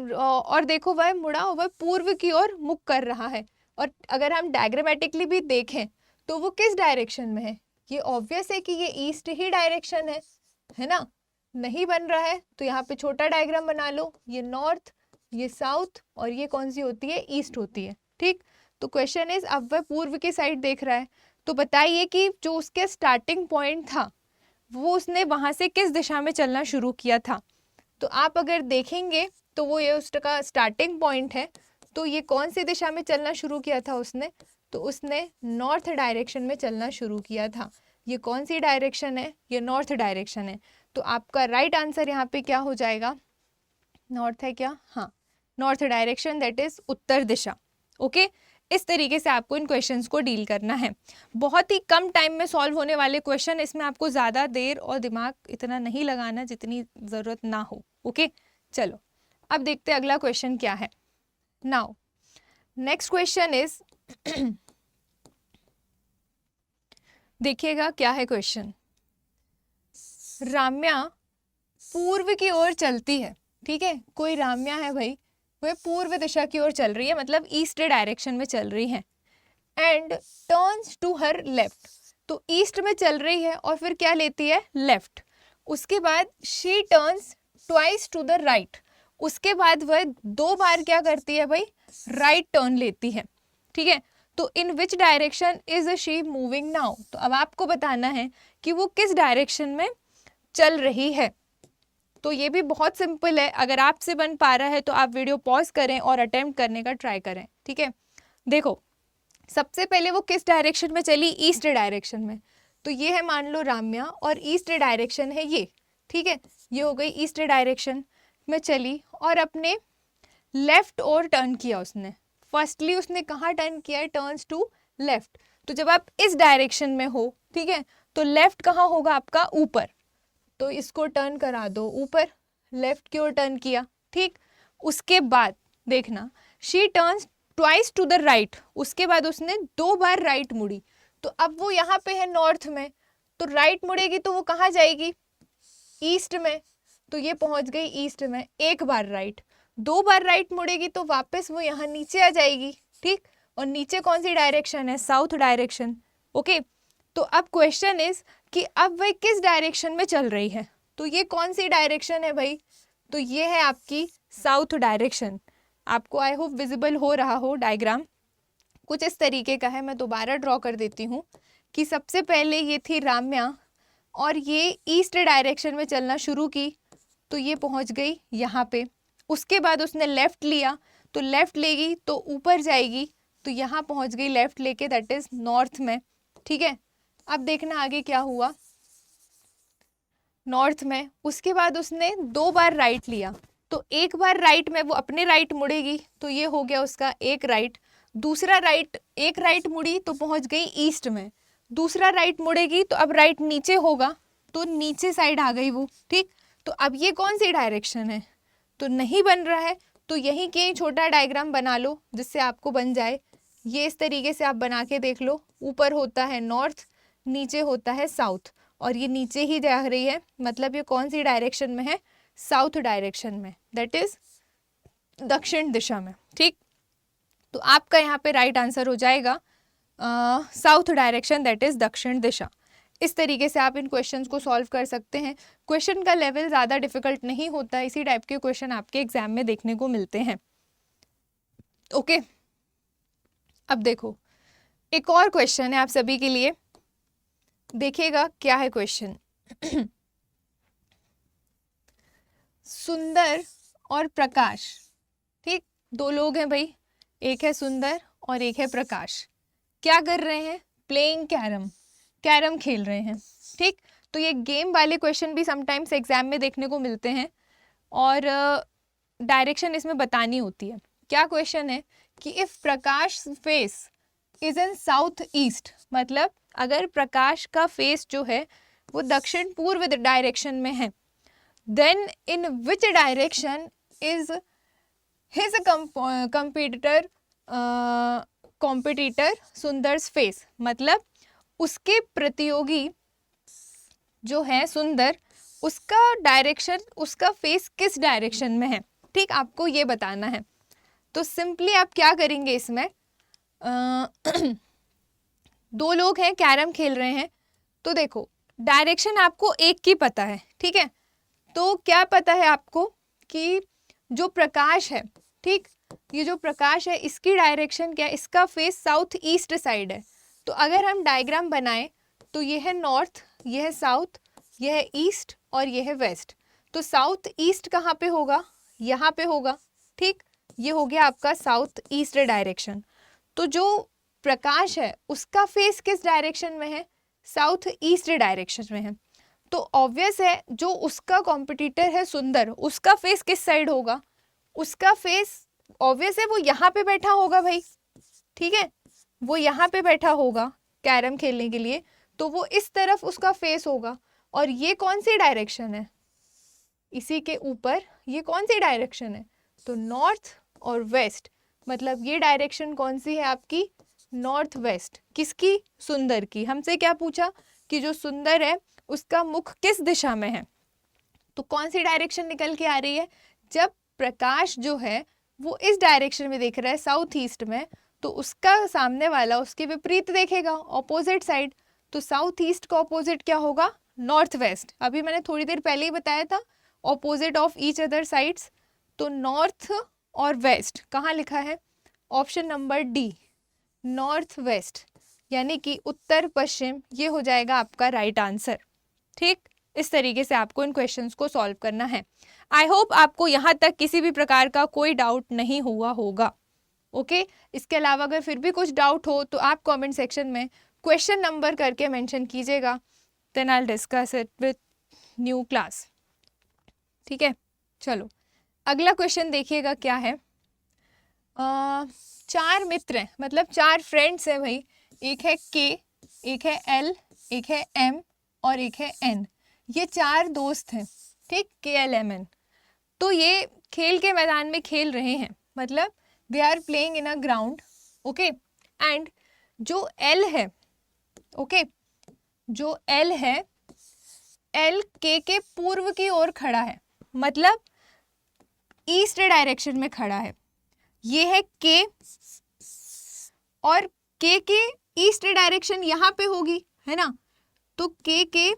और देखो वह मुड़ा, वह पूर्व की ओर मुख कर रहा है। और अगर हम डायग्रामेटिकली भी देखें तो वो किस डायरेक्शन में है, ये ऑब्वियस है कि ये ईस्ट ही डायरेक्शन है ना। नहीं बन रहा है तो यहाँ पे छोटा डायग्राम बना लो, ये नॉर्थ, ये साउथ और ये कौन सी होती है, ईस्ट होती है। ठीक, तो क्वेश्चन इज अब वह पूर्व की साइड देख रहा है, तो बताइए कि जो उसके स्टार्टिंग पॉइंट था वो उसने वहाँ से किस दिशा में चलना शुरू किया था। तो आप अगर देखेंगे तो वो ये उसका स्टार्टिंग पॉइंट है, तो ये कौन सी दिशा में चलना शुरू किया था उसने, तो उसने नॉर्थ डायरेक्शन में चलना शुरू किया था। ये कौन सी डायरेक्शन है, ये नॉर्थ डायरेक्शन है। तो आपका राइट आंसर यहाँ पे क्या हो जाएगा, नॉर्थ है क्या, हाँ north direction, that is Uttar Disha. Okay, इस तरीके से आपको इन क्वेश्चंस को डील करना है। बहुत ही कम टाइम में सॉल्व होने वाले क्वेश्चन, इसमें आपको ज़्यादा देर और दिमाग इतना नहीं लगाना जितनी ज़रूरत ना हो। ओके, चलो अब देखते हैं अगला क्वेश्चन क्या है। नाउ नेक्स्ट क्वेश्चन इज देखिएगा क्या है क्वेश्चन। राम्या पूर्व की ओर चलती है। ठीक है, कोई राम्या है भाई, वह पूर्व दिशा की ओर चल रही है, मतलब ईस्ट डायरेक्शन में चल रही है। And turns to her left, तो ईस्ट में चल रही है और फिर क्या लेती है, लेफ्ट। उसके बाद she turns twice to the right, उसके बाद वह 2 बार क्या करती है भाई, राइट टर्न लेती है। ठीक है, तो in which direction is she moving now, तो अब आपको बताना है कि वो किस डायरेक्शन में चल रही है। तो ये भी बहुत सिंपल है, अगर आपसे बन पा रहा है तो आप वीडियो पॉज करें और अटेम्प्ट करने का ट्राई करें। ठीक है, देखो सबसे पहले वो किस डायरेक्शन में चली, ईस्ट डायरेक्शन में, तो ये है मान लो राम्या और ईस्ट डायरेक्शन है ये। ठीक है, ये हो गई ईस्ट डायरेक्शन में चली और अपने लेफ्ट और टर्न किया उसने। फर्स्टली उसने कहाँ टर्न किया है, टर्न्स टू लेफ्ट। तो जब आप इस डायरेक्शन में हो, ठीक है, तो लेफ्ट कहाँ होगा आपका, ऊपर, तो इसको टर्न करा दो ऊपर, लेफ्ट की ओर टर्न किया। ठीक, उसके बाद देखना she turns twice to the right, उसके बाद उसने 2 बार राइट मुड़ी, तो अब वो यहाँ पे है नॉर्थ में, तो राइट मुड़ेगी तो वो कहाँ जाएगी, ईस्ट में, तो ये पहुँच गई ईस्ट में। 1 बार राइट, 2 बार राइट मुड़ेगी तो वापस वो यहाँ नीचे आ जाएगी। ठीक, और नीचे कौन सी डायरेक्शन है, साउथ डायरेक्शन। ओके, तो अब क्वेश्चन इज कि अब वह किस डायरेक्शन में चल रही है, तो ये कौन सी डायरेक्शन है भाई, तो ये है आपकी साउथ डायरेक्शन। आपको आई होप विजिबल हो रहा हो डायग्राम, कुछ इस तरीके का है। मैं दोबारा ड्रॉ कर देती हूँ कि सबसे पहले ये थी राम्या और ये ईस्ट डायरेक्शन में चलना शुरू की तो ये पहुँच गई यहाँ पे। उसके बाद उसने लेफ़्ट लिया तो लेफ़्ट लेगी तो ऊपर जाएगी तो यहाँ पहुँच गई लेफ़्ट लेके, दैट इज़ नॉर्थ में। ठीक है, अब देखना आगे क्या हुआ। नॉर्थ में उसके बाद उसने 2 बार राइट लिया तो एक बार राइट में वो अपने राइट मुड़ेगी तो ये हो गया उसका एक राइट। दूसरा राइट, एक राइट मुड़ी तो पहुंच गई ईस्ट में। दूसरा राइट मुड़ेगी तो अब राइट नीचे होगा तो नीचे साइड आ गई वो। ठीक, तो अब ये कौन सी डायरेक्शन है, तो नहीं बन रहा है तो यहीं के छोटा डायग्राम बना लो जिससे आपको बन जाए। ये इस तरीके से आप बना के देख लो, ऊपर होता है नॉर्थ, नीचे होता है साउथ और ये नीचे ही जा रही है, मतलब ये कौन सी डायरेक्शन में है, साउथ डायरेक्शन में, दैट इज दक्षिण दिशा में। ठीक, तो आपका यहाँ पे राइट आंसर हो जाएगा साउथ डायरेक्शन, दैट इज दक्षिण दिशा। इस तरीके से आप इन क्वेश्चंस को सॉल्व कर सकते हैं। क्वेश्चन का लेवल ज़्यादा डिफिकल्ट नहीं होता, इसी टाइप के क्वेश्चन आपके एग्जाम में देखने को मिलते हैं। ओके, अब देखो एक और क्वेश्चन है आप सभी के लिए, देखिएगा क्या है क्वेश्चन। सुंदर और प्रकाश, ठीक, 2 लोग हैं भाई, एक है सुंदर और एक है प्रकाश। क्या कर रहे हैं, प्लेइंग कैरम, कैरम खेल रहे हैं। ठीक, तो ये गेम वाले क्वेश्चन भी समटाइम्स एग्जाम में देखने को मिलते हैं और डायरेक्शन इसमें बतानी होती है। क्या क्वेश्चन है कि if Prakash face is in south east, मतलब अगर प्रकाश का फेस जो है वो दक्षिण पूर्व डायरेक्शन में है, then in which direction is his competitor Sundar's face, मतलब उसके प्रतियोगी जो है सुंदर, उसका डायरेक्शन, उसका फेस किस डायरेक्शन में है। ठीक, आपको ये बताना है। तो सिंपली आप क्या करेंगे इसमें, 2 लोग हैं कैरम खेल रहे हैं, तो देखो डायरेक्शन आपको एक की पता है। ठीक है, तो क्या पता है आपको कि जो प्रकाश है, ठीक, ये जो प्रकाश है इसकी डायरेक्शन क्या है, इसका फेस साउथ ईस्ट साइड है। तो अगर हम डायग्राम बनाएं तो ये है नॉर्थ, ये है साउथ, ये है ईस्ट और ये है वेस्ट। तो साउथ ईस्ट कहाँ पे होगा, यहाँ पे होगा। ठीक, ये हो गया आपका साउथ ईस्ट डायरेक्शन। तो जो प्रकाश है उसका फेस किस डायरेक्शन में है, साउथ ईस्ट डायरेक्शन में है। तो ऑब्वियस है जो उसका कॉम्पिटिटर है सुंदर, उसका फेस किस साइड होगा, उसका फेस ऑब्वियस है वो यहाँ पे बैठा होगा भाई। ठीक है, वो यहाँ पे बैठा होगा कैरम खेलने के लिए, तो वो इस तरफ उसका फेस होगा। और ये कौन सी डायरेक्शन है, इसी के ऊपर ये कौन सी डायरेक्शन है, तो नॉर्थ और वेस्ट, मतलब ये डायरेक्शन कौन सी है आपकी, नॉर्थ वेस्ट। किसकी, सुंदर की। हमसे क्या पूछा कि जो सुंदर है उसका मुख किस दिशा में है, तो कौन सी डायरेक्शन निकल के आ रही है, जब प्रकाश जो है वो इस डायरेक्शन में देख रहा है साउथ ईस्ट में, तो उसका सामने वाला उसके विपरीत देखेगा, ऑपोजिट साइड। तो साउथ ईस्ट का ऑपोजिट क्या होगा, नॉर्थ वेस्ट। अभी मैंने थोड़ी देर पहले ही बताया था, opposite of each other sides. तो नॉर्थ और वेस्ट कहाँ लिखा है, option number D, north west, यानी कि उत्तर पश्चिम, ये हो जाएगा आपका राइट आंसर। ठीक, इस तरीके से आपको इन क्वेश्चंस को सॉल्व करना है। आई होप आपको यहाँ तक किसी भी प्रकार का कोई डाउट नहीं हुआ होगा। ओके, इसके अलावा अगर फिर भी कुछ डाउट हो तो आप कमेंट सेक्शन में क्वेश्चन नंबर करके मेंशन कीजिएगा, then I will discuss it with new class. ठीक है, चलो अगला क्वेश्चन देखिएगा क्या है। 4 मित्र हैं, मतलब 4 फ्रेंड्स हैं भाई, एक है के, एक है एल, एक है एम और एक है एन। ये 4 दोस्त हैं, ठीक, के एल एम एन। तो ये खेल के मैदान में खेल रहे हैं, मतलब they are playing in a ground. Okay, and जो एल है, ओके, जो एल है, एल के पूर्व की ओर खड़ा है, मतलब ईस्ट डायरेक्शन में खड़ा है। ये है के और के ईस्ट डायरेक्शन यहाँ पे होगी, है ना, तो के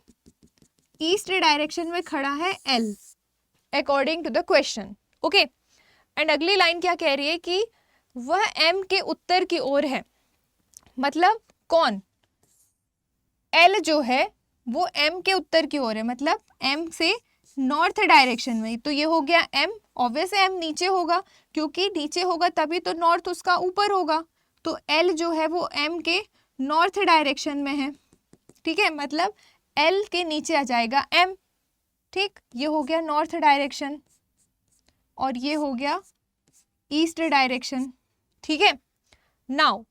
ईस्ट डायरेक्शन में खड़ा है L, according to the question. Okay, and अगली लाइन क्या कह रही है कि वह एम के उत्तर की ओर है, मतलब कौन, एल जो है वो एम के उत्तर की ओर है, मतलब एम से नॉर्थ डायरेक्शन में। तो ये हो गया एम, ऑब्वियस एम नीचे होगा, क्योंकि नीचे होगा तभी तो नॉर्थ उसका ऊपर होगा। तो एल जो है वो एम के नॉर्थ डायरेक्शन में है, ठीक है, मतलब एल के नीचे आ जाएगा एम, ठीक। ये हो गया नॉर्थ डायरेक्शन और ये हो गया ईस्ट डायरेक्शन, ठीक है। नाउ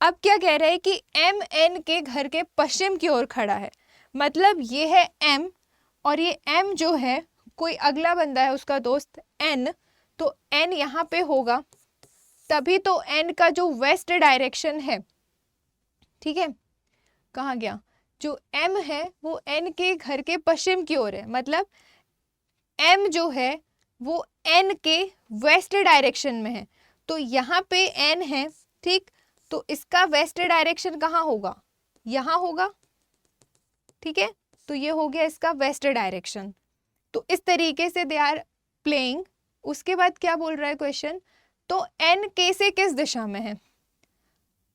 अब क्या कह रहे हैं कि एम एन के घर के पश्चिम की ओर खड़ा है, मतलब ये है एम और ये एम जो है कोई अगला बंदा है उसका दोस्त एन, तो एन यहाँ पे होगा, तभी तो एन का जो वेस्ट डायरेक्शन है, ठीक है, कहाँ गया, जो एम है वो एन के घर के पश्चिम की ओर है, मतलब एम जो है वो एन के वेस्ट डायरेक्शन में है। तो यहाँ पे एन है, ठीक, तो इसका वेस्ट डायरेक्शन कहाँ होगा, यहाँ होगा, ठीक है। तो ये हो गया इसका वेस्ट डायरेक्शन। तो इस तरीके से दे आर प्लेइंग। उसके बाद क्या बोल रहा है क्वेश्चन, तो एन के से किस दिशा में है,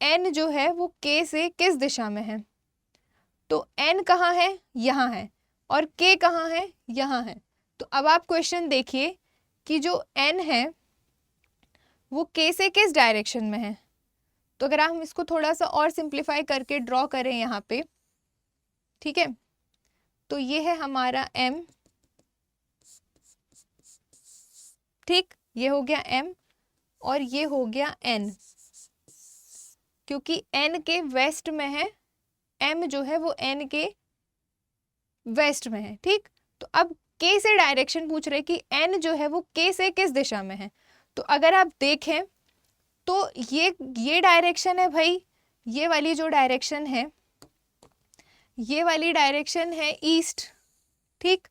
एन जो है वो के से किस दिशा में है, तो एन कहाँ है, यहाँ है, और के कहाँ है, यहाँ है। तो अब आप क्वेश्चन देखिए कि जो एन है वो के से किस डायरेक्शन में है। तो अगर हम इसको थोड़ा सा और सिंप्लीफाई करके ड्रॉ करें यहाँ पे, ठीक है, तो ये है हमारा m, ठीक, ये हो गया m और ये हो गया n, क्योंकि n के वेस्ट में है, m जो है वो n के वेस्ट में है, ठीक। तो अब k से डायरेक्शन पूछ रहे कि n जो है वो k से किस दिशा में है। तो अगर आप देखें तो ये डायरेक्शन है भाई, ये वाली जो डायरेक्शन है, ये वाली डायरेक्शन है ईस्ट, ठीक,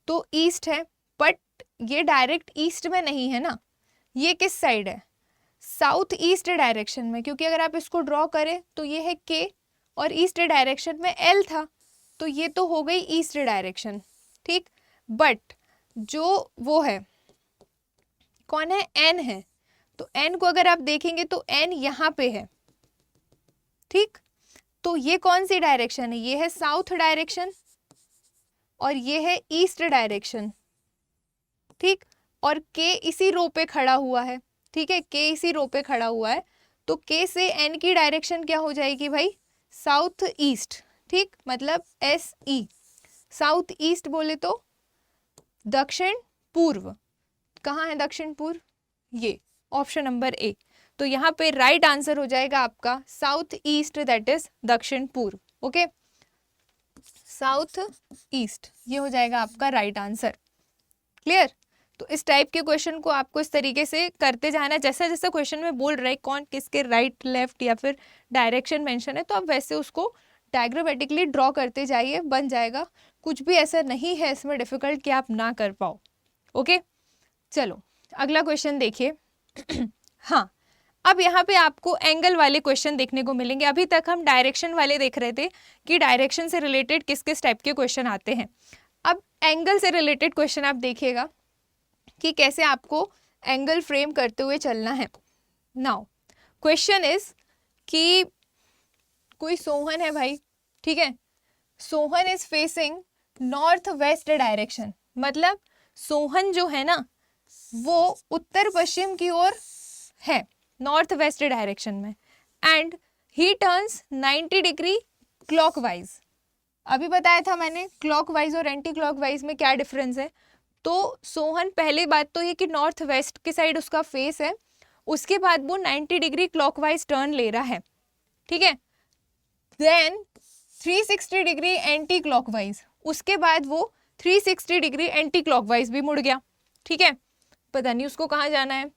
तो ईस्ट है, बट ये डायरेक्ट ईस्ट में नहीं है ना, ये किस साइड है, साउथ ईस्ट डायरेक्शन में, क्योंकि अगर आप इसको ड्रॉ करें तो ये है के और ईस्ट डायरेक्शन में एल था, तो ये तो हो गई ईस्ट डायरेक्शन, ठीक। बट जो वो है कौन है, एन है, तो एन को अगर आप देखेंगे तो एन यहाँ पे है, ठीक। तो ये कौन सी डायरेक्शन है, ये है साउथ डायरेक्शन और ये है ईस्ट डायरेक्शन, ठीक। और के इसी रो पे खड़ा हुआ है, ठीक है, के इसी रो पे खड़ा हुआ है, तो के से एन की डायरेक्शन क्या हो जाएगी भाई, साउथ ईस्ट, ठीक, मतलब एस ई, साउथ ईस्ट बोले तो दक्षिण पूर्व, कहाँ है दक्षिण पूर्व, ये ऑप्शन नंबर ए। तो यहाँ पे राइट आंसर हो जाएगा आपका साउथ ईस्ट, दैट इज दक्षिण पूर्व, ओके, साउथ ईस्ट, ये हो जाएगा आपका राइट आंसर। क्लियर। तो इस टाइप के क्वेश्चन को आपको इस तरीके से करते जाना, जैसा जैसा क्वेश्चन में बोल रहा है कौन किसके राइट लेफ्ट या फिर डायरेक्शन मेंशन है, तो आप वैसे उसको डायग्रामेटिकली ड्रॉ करते जाइए, बन जाएगा। कुछ भी ऐसा नहीं है इसमें डिफिकल्ट कि आप ना कर पाओ, ओके। चलो अगला क्वेश्चन देखिए। हाँ, अब यहाँ पे आपको एंगल वाले क्वेश्चन देखने को मिलेंगे। अभी तक हम डायरेक्शन वाले देख रहे थे कि डायरेक्शन से रिलेटेड किस किस टाइप के क्वेश्चन आते हैं। अब एंगल से रिलेटेड क्वेश्चन आप देखिएगा कि कैसे आपको एंगल फ्रेम करते हुए चलना है। नाउ क्वेश्चन इज कि कोई सोहन है भाई, ठीक है, Sohan is facing north west direction, मतलब सोहन जो है ना वो उत्तर पश्चिम की ओर है, नॉर्थ वेस्ट डायरेक्शन में, and he turns 90 degree clockwise. अभी बताया था मैंने क्लॉकवाइज और एंटी क्लॉकवाइज में क्या डिफरेंस है। तो सोहन, पहली बात तो ये कि नॉर्थ वेस्ट की साइड उसका फेस है, उसके बाद वो 90 डिग्री क्लॉकवाइज टर्न ले रहा है, ठीक है, देन 360 डिग्री एंटी क्लॉकवाइज, उसके बाद वो 360 डिग्री एंटी क्लॉकवाइज भी मुड़ गया, ठीक है, पता नहीं उसको कहाँ जाना है।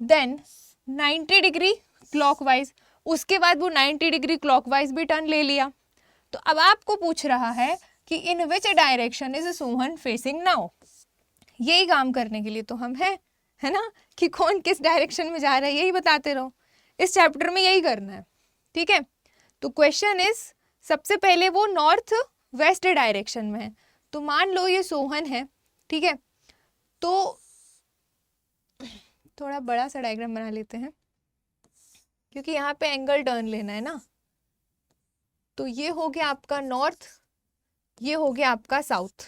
देन 90 डिग्री क्लॉकवाइज, उसके बाद वो 90 डिग्री क्लॉकवाइज भी टर्न ले लिया। तो अब आपको पूछ रहा है कि in which direction is Sohan facing now. यही काम करने के लिए तो हम है ना, कि कौन किस डायरेक्शन में जा रहा है यही बताते रहो, इस चैप्टर में यही करना है, ठीक है। तो क्वेश्चन इज, सबसे पहले वो नॉर्थ वेस्ट डायरेक्शन में है, तो मान लो ये सोहन है, ठीक है, तो थोड़ा बड़ा सा डायग्राम बना लेते हैं क्योंकि यहाँ पे एंगल टर्न लेना है ना। तो ये हो गया आपका नॉर्थ, ये हो गया आपका south,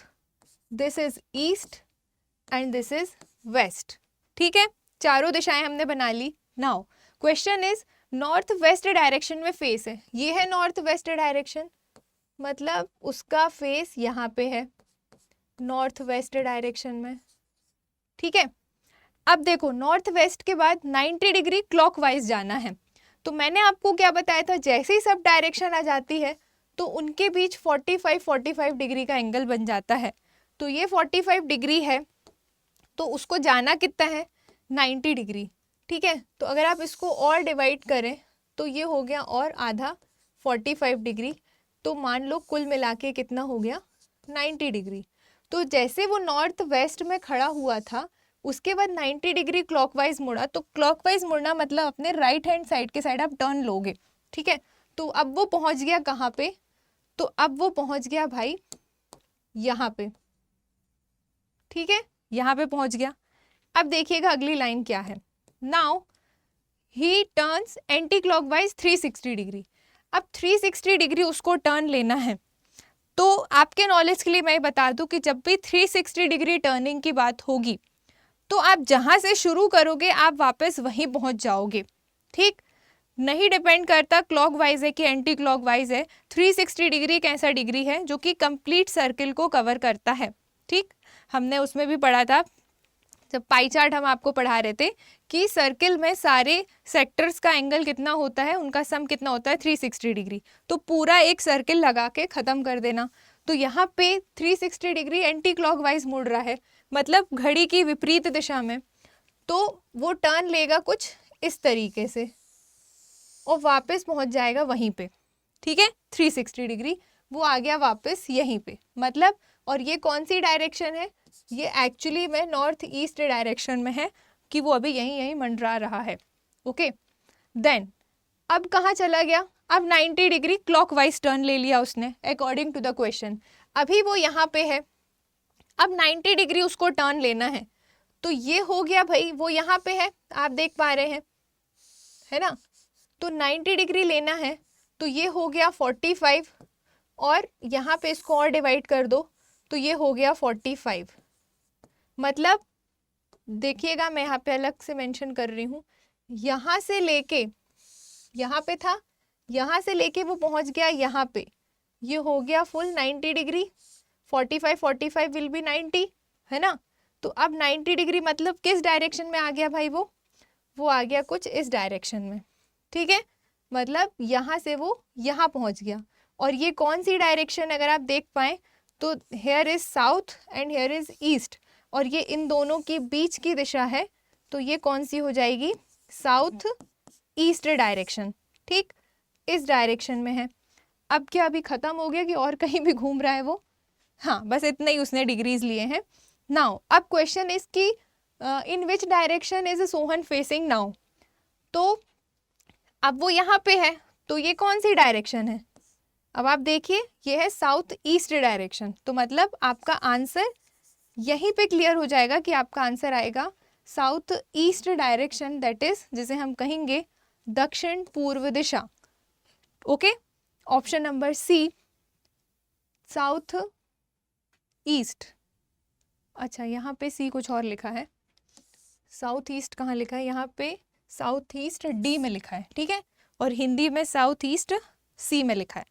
this is east and this is west. ठीक है, चारों दिशाएं हमने बना ली। Now question is north west direction में फेस है, ये है नॉर्थ वेस्ट डायरेक्शन, मतलब उसका फेस यहाँ पे है नॉर्थ वेस्ट डायरेक्शन में। ठीक है, अब देखो नॉर्थ वेस्ट के बाद 90 डिग्री क्लॉकवाइज जाना है। तो मैंने आपको क्या बताया था, जैसे ही सब डायरेक्शन आ जाती है तो उनके बीच 45 डिग्री का एंगल बन जाता है। तो ये 45 डिग्री है तो उसको जाना कितना है, 90 डिग्री। ठीक है, तो अगर आप इसको और डिवाइड करें तो ये हो गया और आधा 45 डिग्री, तो मान लो कुल मिला के कितना हो गया, 90 डिग्री। तो जैसे वो नॉर्थ वेस्ट में खड़ा हुआ था उसके बाद 90 डिग्री क्लॉकवाइज मुड़ा, तो क्लॉकवाइज मुड़ना मतलब अपने राइट हैंड साइड के साइड आप टर्न लोगे। ठीक है, तो अब वो पहुंच गया कहाँ पे, तो अब वो पहुंच गया भाई यहाँ पे। ठीक है, यहाँ पे पहुंच गया। अब देखिएगा अगली लाइन क्या है, now he turns anti clockwise 360 degree. अब 360 डिग्री उसको टर्न लेना है। तो आपके नॉलेज के लिए मैं बता दूं कि जब भी 360 डिग्री टर्निंग की बात होगी तो आप जहां से शुरू करोगे आप वापस वहीं पहुंच जाओगे। ठीक, नहीं डिपेंड करता क्लॉकवाइज है कि एंटी क्लॉकवाइज है। 360 डिग्री एक ऐसा डिग्री है जो कि कंप्लीट सर्किल को कवर करता है। ठीक, हमने उसमें भी पढ़ा था जब पाई चार्ट हम आपको पढ़ा रहे थे कि सर्किल में सारे सेक्टर्स का एंगल कितना होता है, उनका सम कितना होता है, 360 डिग्री। तो पूरा एक सर्किल लगा के ख़त्म कर देना। तो यहाँ पे 360 डिग्री एंटी क्लॉकवाइज मुड़ रहा है, मतलब घड़ी की विपरीत दिशा में। तो वो टर्न लेगा कुछ इस तरीके से और वापस पहुँच जाएगा वहीं पे। ठीक है, 360 डिग्री वो आ गया वापस यहीं पे, मतलब। और ये कौन सी डायरेक्शन है, ये एक्चुअली में नॉर्थ ईस्ट डायरेक्शन में है कि वो अभी यहीं मंडरा रहा है। ओके, देन अब कहाँ चला गया, अब 90 डिग्री क्लॉकवाइज टर्न ले लिया उसने अकॉर्डिंग टू द क्वेश्चन। अभी वो यहाँ पे है, अब 90 डिग्री उसको टर्न लेना है। तो ये हो गया भाई, वो यहाँ पे है, आप देख पा रहे हैं, है ना। तो 90 डिग्री लेना है तो ये हो गया 45 और यहाँ पे इसको और डिवाइड कर दो तो ये हो गया 45। मतलब देखिएगा मैं यहाँ पे अलग से मेंशन कर रही हूँ, यहाँ से लेके यहाँ पे था, यहाँ से लेके वो पहुँच गया यहाँ पे, ये हो गया फुल 90 डिग्री। 45 विल बी 90, है ना। तो अब 90 डिग्री मतलब किस डायरेक्शन में आ गया भाई, वो आ गया कुछ इस डायरेक्शन में। ठीक है, मतलब यहाँ से वो यहाँ पहुँच गया। और ये कौन सी डायरेक्शन अगर आप देख पाएँ तो here is south and here is east, और ये इन दोनों के बीच की दिशा है। तो ये कौन सी हो जाएगी, साउथ ईस्ट डायरेक्शन। ठीक, इस डायरेक्शन में है। अब क्या अभी ख़त्म हो गया कि और कहीं भी घूम रहा है वो, हाँ बस इतने ही उसने डिग्रीज लिए हैं। नाउ अब क्वेश्चन इज कि in which direction is Sohan facing now. तो अब वो यहाँ पे है तो ये कौन सी डायरेक्शन है, अब आप देखिए ये है साउथ ईस्ट डायरेक्शन। तो मतलब आपका आंसर यहीं पे क्लियर हो जाएगा कि आपका आंसर आएगा south east direction, that is जिसे हम कहेंगे दक्षिण पूर्व दिशा। Okay, option number C south east. अच्छा यहाँ पे सी कुछ और लिखा है, साउथ ईस्ट कहाँ लिखा है, यहाँ पे साउथ ईस्ट डी में लिखा है। ठीक है, और हिंदी में साउथ ईस्ट सी में लिखा है।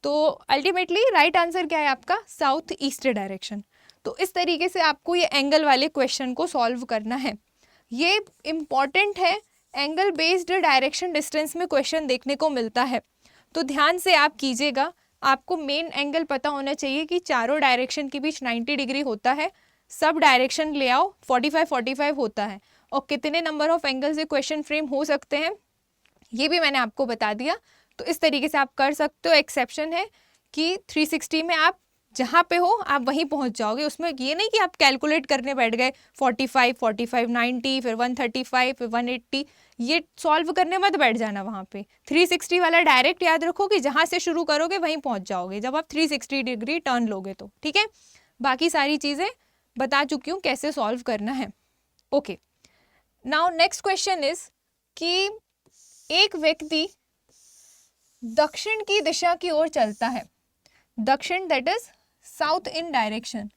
तो अल्टीमेटली राइट आंसर क्या है आपका, साउथ ईस्ट डायरेक्शन। तो इस तरीके से आपको ये एंगल वाले क्वेश्चन को सॉल्व करना है। ये इम्पॉर्टेंट है, एंगल बेस्ड डायरेक्शन डिस्टेंस में क्वेश्चन देखने को मिलता है। तो ध्यान से आप कीजिएगा, आपको मेन एंगल पता होना चाहिए कि चारों डायरेक्शन के बीच 90 डिग्री होता है, सब डायरेक्शन ले आओ 45 होता है, और कितने नंबर ऑफ एंगल से क्वेश्चन फ्रेम हो सकते हैं ये भी मैंने आपको बता दिया। तो इस तरीके से आप कर सकते हो। एक्सेप्शन है कि 360 में आप जहाँ पे हो आप वहीं पहुँच जाओगे, उसमें ये नहीं कि आप कैलकुलेट करने बैठ गए 45 90 फिर 135 फिर 180, ये सॉल्व करने मत बैठ जाना वहाँ पे। 360 वाला डायरेक्ट याद रखो कि जहाँ से शुरू करोगे वहीं पहुँच जाओगे जब आप 360 डिग्री टर्न लोगे तो। ठीक है, बाकी सारी चीज़ें बता चुकी हूँ कैसे सॉल्व करना है। Okay, now next question is कि एक व्यक्ति दक्षिण की दिशा की ओर चलता है, दक्षिण that is south in direction,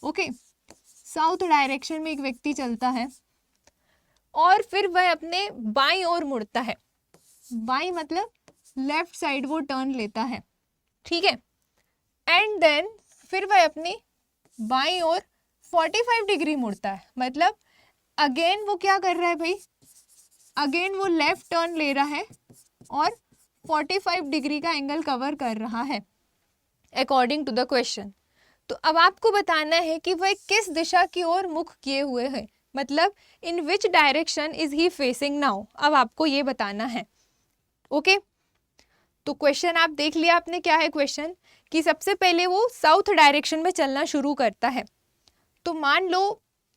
okay, south direction में एक व्यक्ति चलता है और फिर वह अपने बाईं ओर मुड़ता है, बाईं मतलब लेफ्ट साइड वो टर्न लेता है, ठीक है, एंड देन फिर वह अपनी बाईं ओर 45 डिग्री मुड़ता है, मतलब अगेन वो क्या कर रहा है भाई, अगेन वो लेफ्ट टर्न ले रहा है और 45 डिग्री का एंगल कवर कर रहा है अकॉर्डिंग टू द क्वेश्चन। तो अब आपको बताना है कि वह किस दिशा की ओर मुख किए हुए है, मतलब in which direction is he facing now, अब आपको ये बताना है, ओके। तो क्वेश्चन आप देख लिया आपने, क्या है क्वेश्चन कि सबसे पहले वो साउथ डायरेक्शन में चलना शुरू करता है। तो मान लो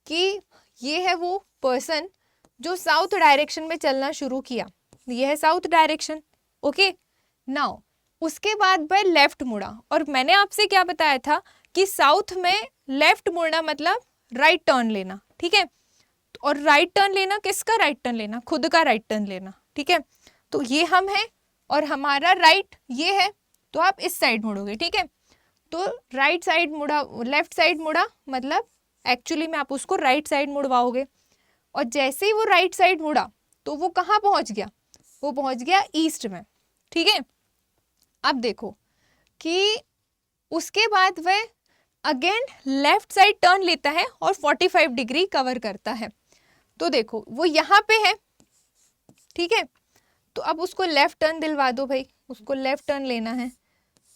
कि ये है वो पर्सन जो साउथ डायरेक्शन में चलना शुरू किया, ये है साउथ डायरेक्शन, ओके। नाउ उसके बाद वह लेफ्ट मुड़ा, और मैंने आपसे क्या बताया था कि साउथ में लेफ्ट मुड़ना मतलब राइट टर्न लेना, ठीक है, और राइट टर्न लेना किसका राइट टर्न लेना, खुद का राइट टर्न लेना, ठीक है। तो ये हम है और हमारा राइट ये है, तो आप इस साइड मुड़ोगे, ठीक है। तो राइट साइड मुड़ा, लेफ्ट साइड मुड़ा मतलब एक्चुअली में आप उसको राइट साइड मुड़वाओगे, और जैसे ही वो राइट साइड मुड़ा तो वो कहाँ पहुंच गया, वो पहुंच गया ईस्ट में, ठीक है। अब देखो कि उसके बाद वह अगेन लेफ्ट साइड टर्न लेता है और 45 डिग्री कवर करता है। तो देखो वो यहाँ पे है, ठीक है, तो अब उसको लेफ्ट टर्न दिलवा दो भाई, उसको लेफ्ट टर्न लेना है।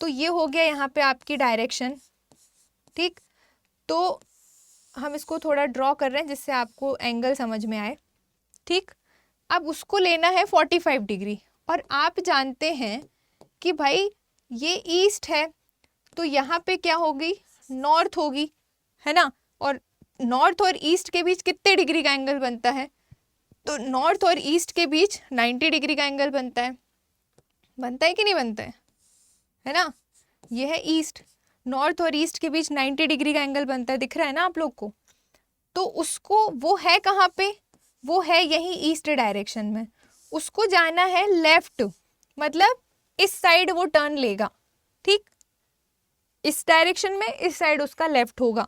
तो ये हो गया यहाँ पे आपकी डायरेक्शन, ठीक। तो हम इसको थोड़ा ड्रॉ कर रहे हैं जिससे आपको एंगल समझ में आए, ठीक। अब उसको लेना है 45 डिग्री, और आप जानते हैं कि भाई ये ईस्ट है, तो यहाँ पे क्या होगी, नॉर्थ होगी, है ना। और नॉर्थ और ईस्ट के बीच कितने डिग्री का एंगल बनता है, तो नॉर्थ और ईस्ट के बीच 90 डिग्री का एंगल बनता है, बनता है कि नहीं बनता है ना। ये है ईस्ट, नॉर्थ और ईस्ट के बीच 90 डिग्री का एंगल बनता है, दिख रहा है ना आप लोग को। तो उसको वो है कहाँ पे, वो है यही ईस्ट डायरेक्शन में, उसको जाना है लेफ्ट, मतलब इस साइड वो टर्न लेगा, ठीक, इस डायरेक्शन में इस साइड उसका लेफ्ट होगा।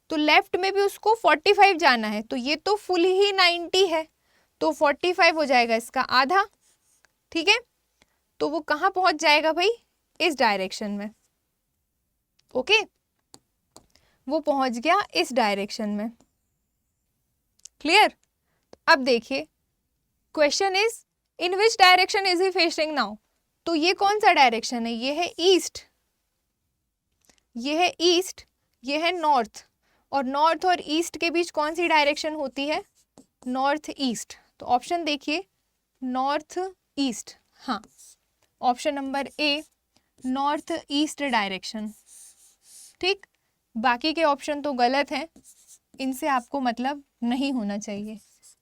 तो लेफ्ट में भी उसको 45 जाना है, तो ये तो फुल ही 90 है, तो 45 हो जाएगा इसका आधा, ठीक है। तो वो कहाँ पहुंच जाएगा भाई, इस डायरेक्शन में, ओके, वो पहुंच गया इस डायरेक्शन में, क्लियर। अब देखिए question is in which direction is he facing now, तो ये कौन सा डायरेक्शन है, ये है ईस्ट, ये है ईस्ट, ये है नॉर्थ, और नॉर्थ और ईस्ट के बीच कौन सी डायरेक्शन होती है, नॉर्थ ईस्ट। तो ऑप्शन देखिए नॉर्थ ईस्ट, हाँ, option number A north east direction, ठीक। बाकी के ऑप्शन तो गलत हैं, इनसे आपको मतलब नहीं होना चाहिए,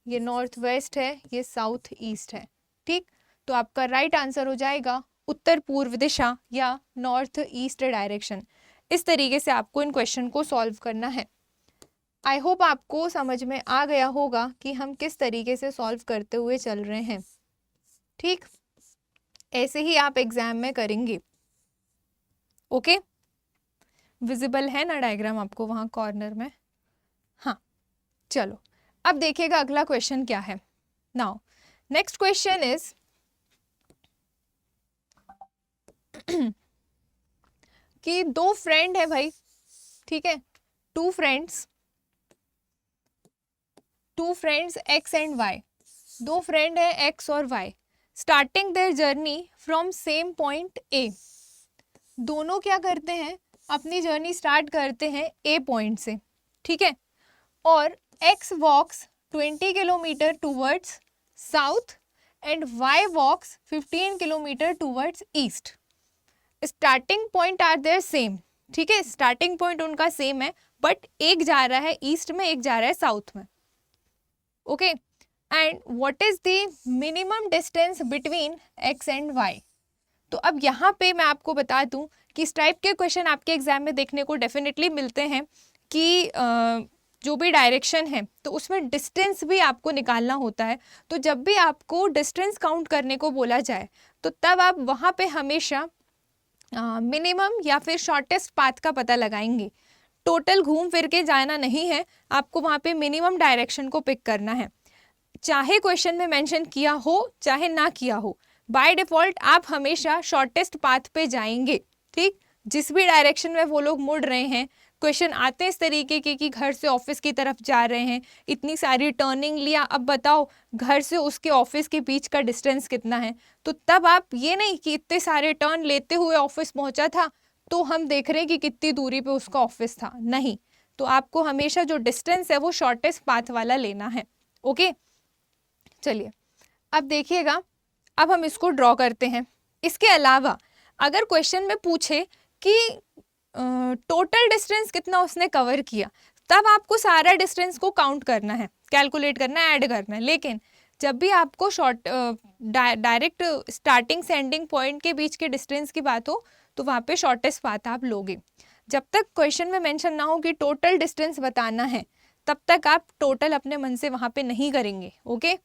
ये नॉर्थ वेस्ट है, ये साउथ ईस्ट है, ठीक। तो आपका राइट आंसर हो जाएगा उत्तर पूर्व दिशा या नॉर्थ ईस्ट डायरेक्शन। इस तरीके से आपको इन क्वेश्चन को सॉल्व करना है। आई होप आपको समझ में आ गया होगा कि हम किस तरीके से सॉल्व करते हुए चल रहे हैं, ठीक। ऐसे ही आप एग्जाम में करेंगे, ओके। विजिबल है ना डायग्राम आपको वहाँ कॉर्नर में, हाँ। चलो अब देखिएगा अगला क्वेश्चन क्या है। नाउ नेक्स्ट क्वेश्चन इज कि दो फ्रेंड है भाई, ठीक है, two friends X and Y, दो फ्रेंड है एक्स और Y, starting their journey from same point A. दोनों क्या करते हैं, अपनी जर्नी स्टार्ट करते हैं ए पॉइंट से, ठीक है, और X walks 20 kilometre towards south and Y walks 15 kilometre towards east. Starting point are their same, ठीक है, स्टार्टिंग पॉइंट उनका सेम है, बट एक जा रहा है ईस्ट में, एक जा रहा है साउथ में, okay. And what is the minimum distance between X and Y. तो अब यहाँ पे मैं आपको बता दूं कि इस टाइप के क्वेश्चन आपके एग्जाम में देखने को डेफिनेटली मिलते हैं कि जो भी डायरेक्शन है तो उसमें डिस्टेंस भी आपको निकालना होता है। तो जब भी आपको डिस्टेंस काउंट करने को बोला जाए तो तब आप वहाँ पे हमेशा मिनिमम या फिर शॉर्टेस्ट पाथ का पता लगाएंगे। टोटल घूम फिर के जाना नहीं है, आपको वहाँ पे मिनिमम डायरेक्शन को पिक करना है, चाहे क्वेश्चन में मेंशन किया हो चाहे ना किया हो। बाय डिफॉल्ट आप हमेशा शॉर्टेस्ट पाथ पे जाएंगे, ठीक। जिस भी डायरेक्शन में वो लोग मुड़ रहे हैं, क्वेश्चन आते हैं इस तरीके के कि घर से ऑफिस की तरफ जा रहे हैं, इतनी सारी टर्निंग लिया, अब बताओ घर से उसके ऑफिस के बीच का डिस्टेंस कितना है। तो तब आप ये नहीं कि इतने सारे टर्न लेते हुए ऑफिस पहुंचा था तो हम देख रहे हैं कि कितनी दूरी पे उसका ऑफिस था, नहीं। तो आपको हमेशा जो डिस्टेंस है वो शॉर्टेस्ट पाथ वाला लेना है। ओके, चलिए अब देखिएगा, अब हम इसको ड्रॉ करते हैं। इसके अलावा अगर क्वेश्चन में पूछे कि टोटल डिस्टेंस कितना उसने कवर किया, तब आपको सारा डिस्टेंस को काउंट करना है, कैलकुलेट करना है, ऐड करना है। लेकिन जब भी आपको डायरेक्ट स्टार्टिंग से एंडिंग पॉइंट के बीच के डिस्टेंस की बात हो तो वहाँ पे शॉर्टेस्ट पाथ आप लोगे। जब तक क्वेश्चन में मेंशन ना हो कि टोटल डिस्टेंस बताना है, तब तक आप टोटल अपने मन से वहाँ पे नहीं करेंगे। ओके,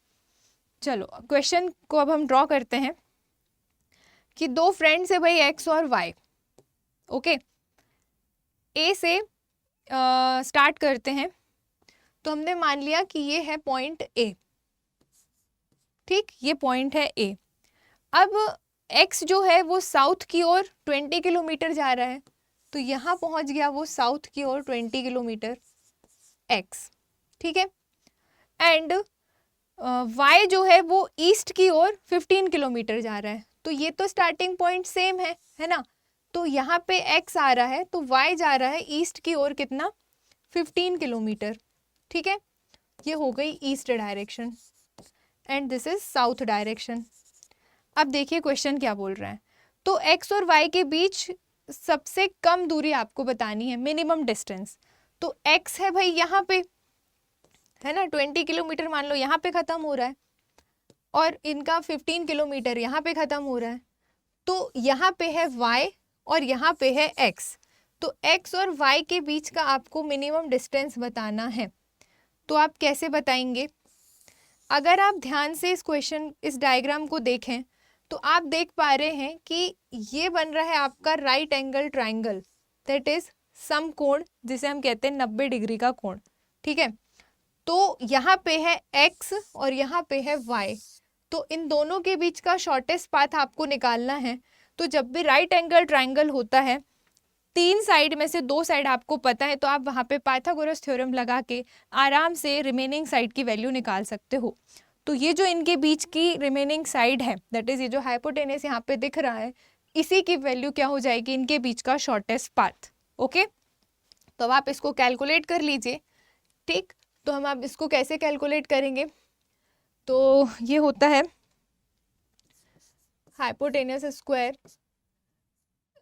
चलो क्वेश्चन को अब हम ड्रॉ करते हैं कि दो फ्रेंड्स है भाई एक्स और वाई। ओके, ए से स्टार्ट करते हैं। तो हमने मान लिया कि ये है पॉइंट ए, ठीक, ये पॉइंट है ए। अब एक्स जो है वो साउथ की ओर 20 किलोमीटर जा रहा है, तो यहाँ पहुँच गया वो साउथ की ओर 20 किलोमीटर एक्स, ठीक है। एंड वाई जो है वो ईस्ट की ओर 15 किलोमीटर जा रहा है, तो ये तो स्टार्टिंग पॉइंट सेम है ना। तो यहाँ पे x आ रहा है तो y जा रहा है ईस्ट की ओर कितना, 15 किलोमीटर, ठीक है। ये हो गई east direction and this is south direction. अब देखिए क्वेश्चन क्या बोल रहा है। तो x और y के बीच सबसे कम दूरी आपको बतानी है, मिनिमम डिस्टेंस। तो x है भाई यहाँ पे, है ना, 20 किलोमीटर मान लो यहाँ पे ख़त्म हो रहा है, और इनका 15 किलोमीटर यहाँ पे ख़त्म हो रहा है। तो यहाँ पे है y और यहाँ पे है x, तो x और y के बीच का आपको मिनिमम डिस्टेंस बताना है। तो आप कैसे बताएंगे? अगर आप ध्यान से इस क्वेश्चन, इस डायग्राम को देखें तो आप देख पा रहे हैं कि ये बन रहा है आपका right angle triangle, that is समकोण, जिसे हम कहते हैं 90 डिग्री का कोण, ठीक है। तो यहाँ पे है x और यहाँ पे है y, तो इन दोनों के बीच का शॉर्टेस्ट पाथ आपको निकालना है। तो जब भी राइट एंगल ट्राइंगल होता है, तीन साइड में से दो साइड आपको पता है, तो आप वहाँ पे पाइथागोरस थ्योरम लगा के आराम से रिमेनिंग साइड की वैल्यू निकाल सकते हो। तो ये जो इनके बीच की रिमेनिंग साइड है, दैट इज ये जो हाइपोटेनस यहाँ पे दिख रहा है, इसी की वैल्यू क्या हो जाएगी, इनके बीच का शॉर्टेस्ट पाथ। ओके, तो अब आप इसको कैलकुलेट कर लीजिए, ठीक। तो हम आप इसको कैसे कैलकुलेट करेंगे, तो ये होता है हाइपोटेनस स्क्वायर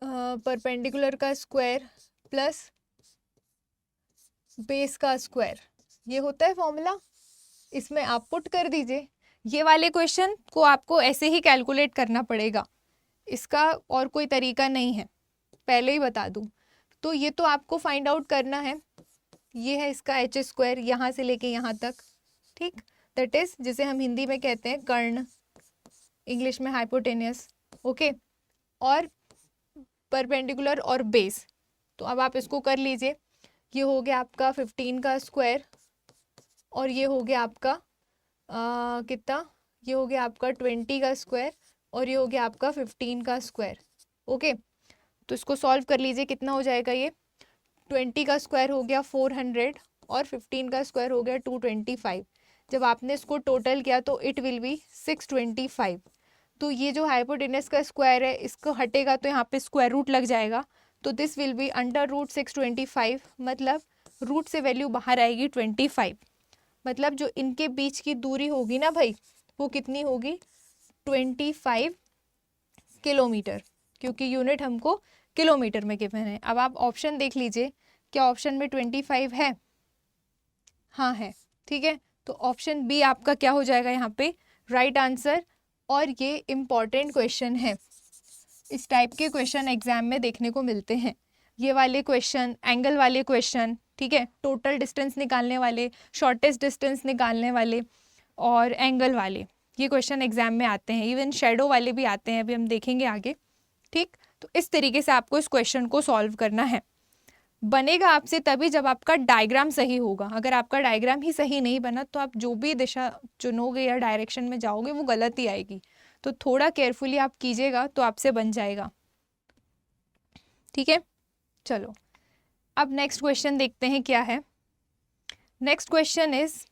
परपेंडिकुलर का स्क्वायर प्लस बेस का स्क्वायर, ये होता है फॉर्मूला। इसमें आप पुट कर दीजिए। ये वाले क्वेश्चन को आपको ऐसे ही कैलकुलेट करना पड़ेगा, इसका और कोई तरीका नहीं है, पहले ही बता दूं। तो ये तो आपको फाइंड आउट करना है। ये है इसका एच स्क्वायर यहाँ से लेके यहाँ तक, ठीक, दैट इज जिसे हम हिंदी में कहते हैं कर्ण, इंग्लिश में हाइपोटेनियस। ओके, और परपेंडिकुलर और बेस। तो अब आप इसको कर लीजिए। ये हो गया आपका 15 का स्क्वायर और ये हो गया आपका कितना, ये हो गया आपका 20 का स्क्वायर और ये हो गया आपका 15 का स्क्वायर। ओके, तो इसको सॉल्व कर लीजिए, कितना हो जाएगा ये, 20 का स्क्वायर हो गया 400 और 15 का स्क्वायर हो गया 225। जब आपने इसको टोटल किया तो इट विल बी 625। तो ये जो हाइपोटेनस का स्क्वायर है इसको हटेगा तो यहाँ पे स्क्वायर रूट लग जाएगा, तो this will be under root 625, मतलब रूट से वैल्यू बाहर आएगी 25। मतलब जो इनके बीच की दूरी होगी ना भाई, वो कितनी होगी, 25 किलोमीटर, क्योंकि यूनिट हमको किलोमीटर में गिवन है। अब आप ऑप्शन देख लीजिए, क्या ऑप्शन में 25 है? हाँ है, ठीक है। तो ऑप्शन बी आपका क्या हो जाएगा यहाँ पे, राइट आंसर। और ये इम्पॉर्टेंट क्वेश्चन है, इस टाइप के क्वेश्चन एग्जाम में देखने को मिलते हैं। ये वाले क्वेश्चन, एंगल वाले क्वेश्चन, ठीक है, टोटल डिस्टेंस निकालने वाले, शॉर्टेस्ट डिस्टेंस निकालने वाले और एंगल वाले, ये क्वेश्चन एग्जाम में आते हैं। इवन शेडो वाले भी आते हैं, अभी हम देखेंगे आगे, ठीक। तो इस तरीके से आपको इस क्वेश्चन को सॉल्व करना है। बनेगा आपसे तभी जब आपका डायग्राम सही होगा। अगर आपका डायग्राम ही सही नहीं बना तो आप जो भी दिशा चुनोगे या डायरेक्शन में जाओगे वो गलत ही आएगी। तो थोड़ा केयरफुली आप कीजिएगा तो आपसे बन जाएगा, ठीक है। चलो अब नेक्स्ट क्वेश्चन देखते हैं क्या है। नेक्स्ट क्वेश्चन इज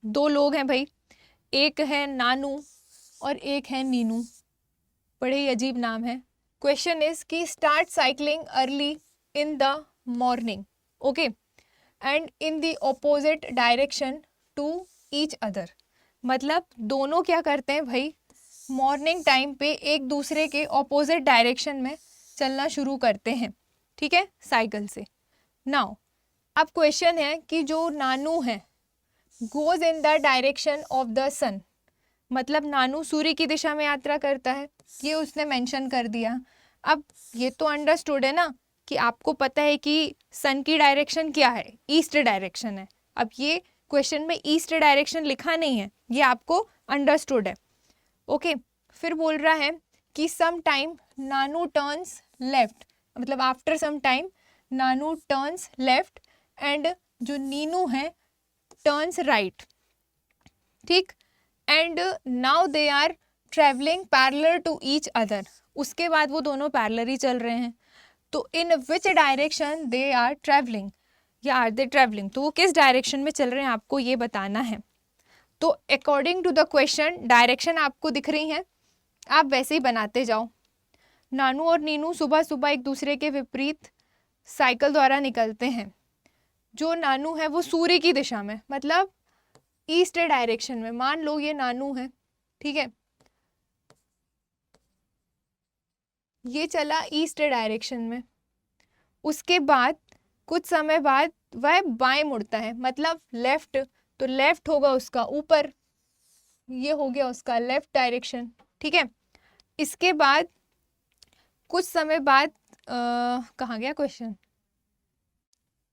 दो लोग हैं भाई, एक है नानू और एक है नीनू, बड़े ही अजीब नाम है। क्वेश्चन इज कि start cycling early in the morning, okay, and in the opposite direction to each other. मतलब दोनों क्या करते हैं भाई, मॉर्निंग टाइम पे एक दूसरे के ऑपोजिट डायरेक्शन में चलना शुरू करते हैं, ठीक है, साइकिल से। नाउ अब क्वेश्चन है कि जो नानू है goes in the direction of the sun, मतलब नानू सूर्य की दिशा में यात्रा करता है, ये उसने मेंशन कर दिया। अब ये तो अंडरस्टूड है ना कि आपको पता है कि सन की डायरेक्शन क्या है, ईस्ट डायरेक्शन है। अब ये क्वेश्चन में ईस्ट डायरेक्शन लिखा नहीं है, ये आपको अंडरस्टूड है, ओके। फिर बोल रहा है कि some time Nanu turns left, मतलब after some time Nanu turns left and जो नीनू है टर्न्स राइट, ठीक। And now they are travelling parallel to each other, उसके बाद वो दोनों पैरेलल ही चल रहे हैं। तो in which direction they are travelling या आर दे ट्रेवलिंग, तो वो किस डायरेक्शन में चल रहे हैं आपको ये बताना है। तो according to the question direction आपको दिख रही हैं, आप वैसे ही बनाते जाओ। नानू और नीनू सुबह सुबह एक दूसरे के विपरीत साइकिल द्वारा निकलते हैं। जो नानू है वो सूर्य की दिशा में, मतलब ईस्ट डायरेक्शन में, मान लो ये नानू है, ठीक है, ये चला ईस्ट डायरेक्शन में। उसके बाद कुछ समय बाद वह बाएं मुड़ता है, मतलब लेफ्ट, तो लेफ्ट होगा उसका ऊपर, ये हो गया उसका लेफ्ट डायरेक्शन, ठीक है। इसके बाद कुछ समय बाद कहाँ गया question,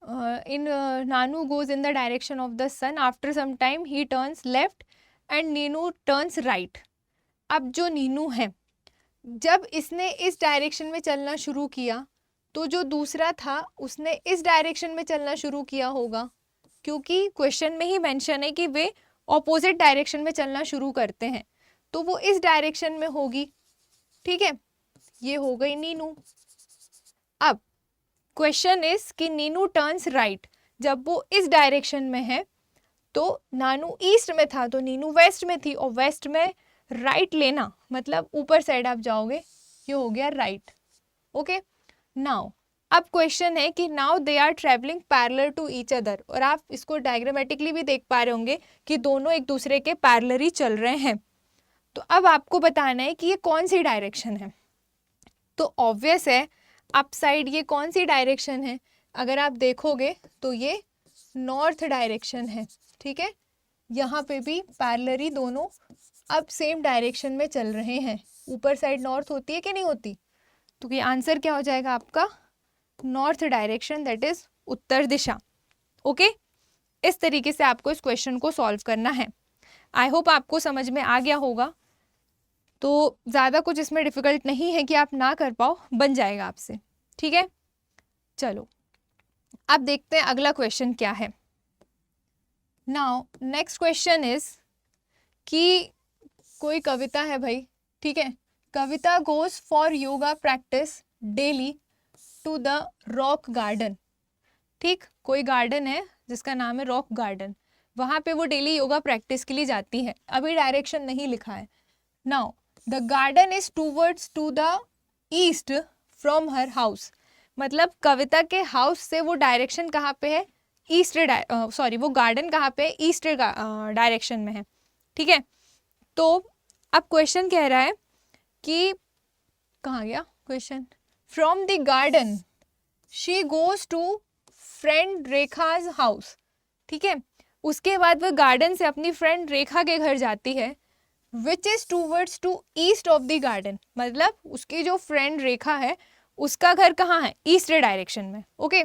in Nanu goes in the direction of the sun, after some time he turns left and Neenu turns right. अब जो नीनू है जब इसने इस डायरेक्शन में चलना शुरू किया तो जो दूसरा था उसने इस डायरेक्शन में चलना शुरू किया होगा, क्योंकि क्वेश्चन में ही मेंशन है कि वे ऑपोजिट डायरेक्शन में चलना शुरू करते हैं, तो वो इस डायरेक्शन में होगी, ठीक है। ये हो गई नीनू। अब क्वेश्चन इज कि नीनू टर्न्स राइट, जब वो इस डायरेक्शन में है तो नानू ईस्ट में था तो नीनू वेस्ट में थी, और वेस्ट में राइट लेना मतलब ऊपर साइड आप जाओगे, ये हो गया राइट, ओके। नाउ अब क्वेश्चन है कि now they are travelling parallel to each other, और आप इसको डायग्रामेटिकली भी देख पा रहे होंगे कि दोनों एक दूसरे के पैरेलल ही चल रहे हैं। तो अब आपको बताना है कि ये कौन सी डायरेक्शन है। तो ऑब्वियस है अप साइड ये कौन सी डायरेक्शन है, अगर आप देखोगे तो ये नॉर्थ डायरेक्शन है, ठीक है। यहाँ पे भी पैरेलल दोनों अब सेम डायरेक्शन में चल रहे हैं। ऊपर साइड नॉर्थ होती है कि नहीं होती, तो ये आंसर क्या हो जाएगा आपका, north direction, that is Uttar Disha, okay. इस तरीके से आपको इस क्वेश्चन को सॉल्व करना है। आई होप आपको समझ में आ गया होगा। तो ज़्यादा कुछ इसमें डिफ़िकल्ट नहीं है कि आप ना कर पाओ, बन जाएगा आपसे, ठीक है। चलो अब देखते हैं अगला क्वेश्चन क्या है। नाउ नेक्स्ट क्वेश्चन इज कि कोई कविता है भाई, ठीक है, Kavita goes for yoga practice daily to the rock garden, ठीक। कोई गार्डन है जिसका नाम है रॉक गार्डन, वहाँ पे वो डेली योगा प्रैक्टिस के लिए जाती है। अभी डायरेक्शन नहीं लिखा है। Now the garden is towards to the east from her house, मतलब कविता के हाउस से वो डायरेक्शन कहाँ पे है, ईस्ट, सॉरी वो गार्डन कहाँ पे है, ईस्ट डायरेक्शन में है, ठीक है। तो अब क्वेश्चन कह रहा है कि कहाँ गया question, from the garden she goes to friend Rekha's house, ठीक है। उसके बाद वह गार्डन से अपनी फ्रेंड रेखा के घर जाती है। Which is towards to east of the garden, मतलब उसकी जो फ्रेंड रेखा है उसका घर कहाँ है, ईस्ट डायरेक्शन में, okay.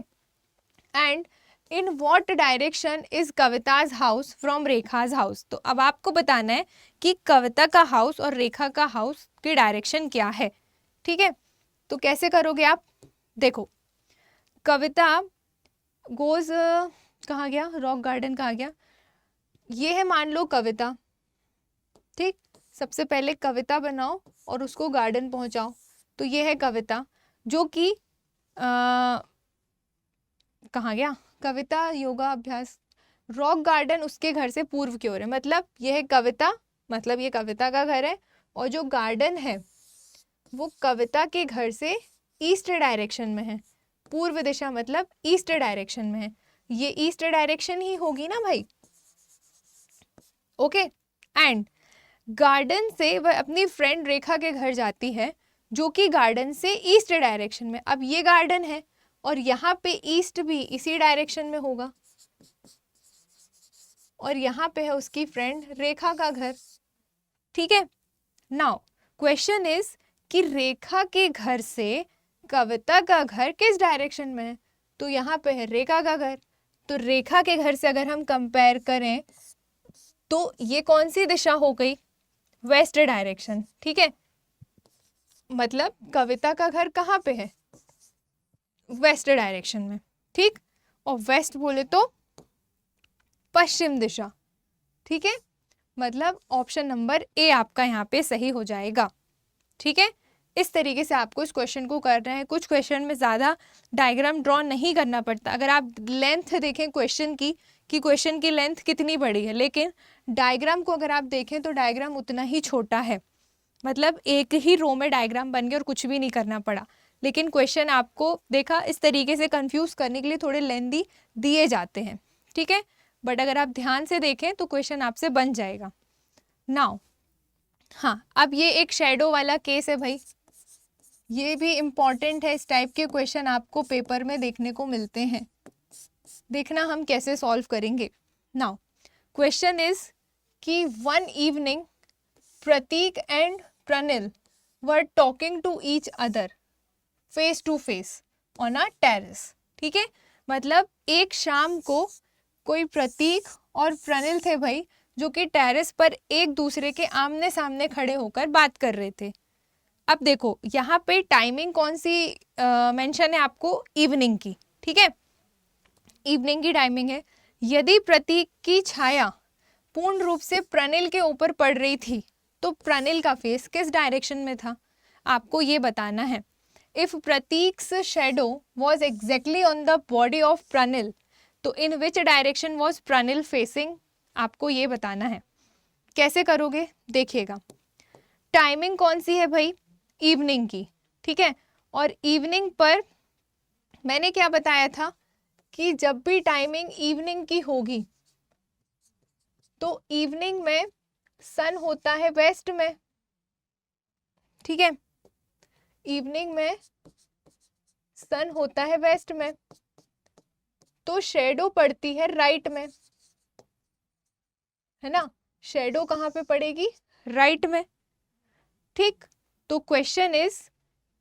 And in what direction is Kavita's house from Rekha's house, तो अब आपको बताना है कि कविता का हाउस और रेखा का हाउस की डायरेक्शन क्या है, ठीक है। तो कैसे करोगे आप, देखो कविता गोज कहाँ गया, रॉक गार्डन कहाँ गया, ये है मान लो कविता, ठीक। सबसे पहले कविता बनाओ और उसको गार्डन पहुंचाओ, तो ये है कविता जो कि कहाँ गया, कविता योगा अभ्यास, रॉक गार्डन उसके घर से पूर्व की ओर है, मतलब ये है कविता, मतलब ये कविता का घर है, और जो गार्डन है वो कविता के घर से ईस्ट डायरेक्शन में है, पूर्व दिशा मतलब ईस्ट डायरेक्शन में है, ये ईस्ट डायरेक्शन ही होगी ना भाई, ओके। एंड गार्डन से वह अपनी फ्रेंड रेखा के घर जाती है जो कि गार्डन से ईस्ट डायरेक्शन में, अब ये गार्डन है और यहाँ पे ईस्ट भी इसी डायरेक्शन में होगा, और यहाँ पे है उसकी फ्रेंड रेखा का घर, ठीक है। नाउ क्वेश्चन इज कि रेखा के घर से कविता का घर किस डायरेक्शन में है, तो यहाँ पे है रेखा का घर, तो रेखा के घर से अगर हम कंपेयर करें तो ये कौन सी दिशा हो गई, वेस्ट डायरेक्शन, ठीक है। मतलब कविता का घर कहाँ पे है, वेस्ट डायरेक्शन में, ठीक। और वेस्ट बोले तो पश्चिम दिशा, ठीक है। मतलब ऑप्शन नंबर ए आपका यहाँ पे सही हो जाएगा, ठीक है। इस तरीके से आपको इस क्वेश्चन को करना है। कुछ क्वेश्चन में ज़्यादा डायग्राम ड्रॉ नहीं करना पड़ता, अगर आप लेंथ देखें क्वेश्चन की कि क्वेश्चन की लेंथ कितनी बड़ी है, लेकिन डायग्राम को अगर आप देखें तो डायग्राम उतना ही छोटा है, मतलब एक ही रो में डायग्राम बन गया और कुछ भी नहीं करना पड़ा। लेकिन क्वेश्चन आपको देखा इस तरीके से कंफ्यूज करने के लिए थोड़े लेंदी दिए जाते हैं, ठीक है। बट अगर आप ध्यान से देखें तो क्वेश्चन आपसे बन जाएगा। नाउ हाँ, अब ये एक शेडो वाला केस है भाई, ये भी इम्पॉर्टेंट है, इस टाइप के क्वेश्चन आपको पेपर में देखने को मिलते हैं, देखना हम कैसे सॉल्व करेंगे। नाउ क्वेश्चन इज कि one evening Prateek and Pranil were talking to each other face to face on a terrace, ठीक है। मतलब एक शाम को कोई प्रतीक और प्रणिल थे भाई जो कि टेरेस पर एक दूसरे के आमने सामने खड़े होकर बात कर रहे थे। अब देखो यहाँ पे टाइमिंग कौन सी मेंशन है आपको, इवनिंग की, ठीक है, इवनिंग की टाइमिंग है। यदि प्रतीक की छाया पूर्ण रूप से प्रणिल के ऊपर पड़ रही थी तो प्रणिल का फेस किस डायरेक्शन में था, आपको ये बताना है। If Prateek's shadow was exactly on the body of Pranil तो in which direction was Pranil facing, आपको ये बताना है। कैसे करोगे देखिएगा, टाइमिंग कौन सी है भाई, इवनिंग की, ठीक है। और इवनिंग पर मैंने क्या बताया था कि जब भी टाइमिंग इवनिंग की होगी तो इवनिंग में सन होता है वेस्ट में, ठीक है, इवनिंग में सन होता है वेस्ट में, तो शेडो पड़ती है राइट में, है ना, शेडो कहाँ पे पड़ेगी, राइट में, ठीक। तो क्वेश्चन इज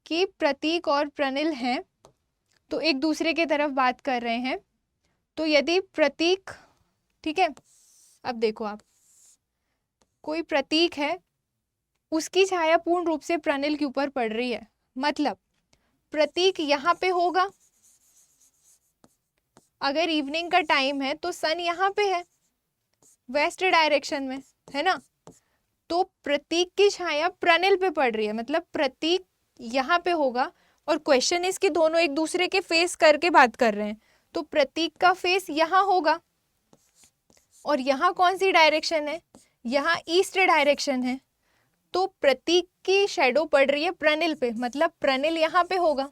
कि प्रतीक और प्रणिल हैं तो एक दूसरे की तरफ बात कर रहे हैं, तो यदि प्रतीक, ठीक है, अब देखो आप, कोई प्रतीक है उसकी छाया पूर्ण रूप से प्रणिल के ऊपर पड़ रही है, मतलब प्रतीक यहाँ पे होगा, अगर इवनिंग का टाइम है तो सन यहाँ पे है वेस्ट डायरेक्शन में, है ना, तो प्रतीक की छाया प्रणिल पे पड़ रही है, मतलब प्रतीक यहाँ पे होगा, और क्वेश्चन इज कि दोनों एक दूसरे के फेस करके बात कर रहे हैं, तो प्रतीक का फेस यहाँ होगा, और यहाँ कौन सी डायरेक्शन है, यहाँ ईस्ट डायरेक्शन है, तो प्रतीक की शेडो पड़ रही है प्रणिल पे, मतलब प्रणिल यहाँ पे होगा,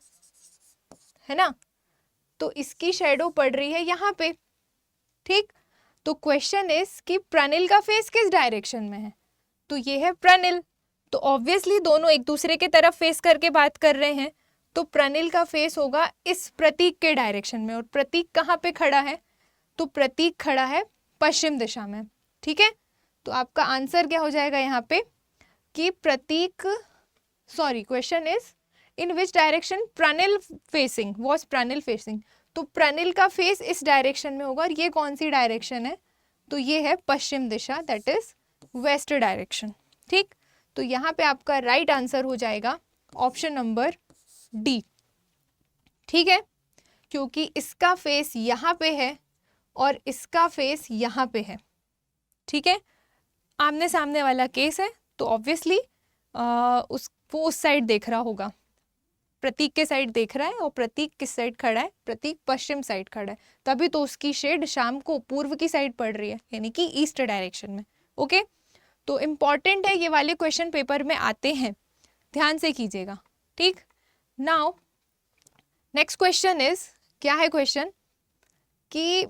है ना, तो इसकी शेडो पड़ रही है यहाँ पे, ठीक। तो क्वेश्चन इज कि प्रणिल का फेस किस डायरेक्शन में है, तो ये है प्रणिल, तो ऑब्वियसली दोनों एक दूसरे के तरफ फेस करके बात कर रहे हैं, तो प्रणिल का फेस होगा इस प्रतीक के डायरेक्शन में, और प्रतीक कहाँ पे खड़ा है, तो प्रतीक खड़ा है पश्चिम दिशा में, ठीक है। तो आपका आंसर क्या हो जाएगा यहाँ पे कि question is in which direction Pranil facing, was Pranil facing. तो प्रणिल का फेस इस डायरेक्शन में होगा, और ये कौन सी डायरेक्शन है, तो ये है पश्चिम दिशा, दैट इज वेस्ट डायरेक्शन। ठीक, तो यहाँ पे आपका राइट आंसर हो जाएगा ऑप्शन नंबर डी। ठीक है, क्योंकि इसका फेस यहाँ पे है और इसका फेस यहाँ पे है। ठीक है, आमने सामने वाला केस है, तो ऑब्वियसली वो उस साइड देख रहा होगा, प्रतीक के साइड देख रहा है, और प्रतीक किस साइड खड़ा है, प्रतीक पश्चिम साइड खड़ा है, तभी तो उसकी शेड शाम को पूर्व की साइड पड़ रही है, यानी कि ईस्ट डायरेक्शन में। ओके, तो इम्पॉर्टेंट है, ये वाले क्वेश्चन पेपर में आते हैं, ध्यान से कीजिएगा। ठीक, नाउ नेक्स्ट क्वेश्चन इज, क्या है क्वेश्चन कि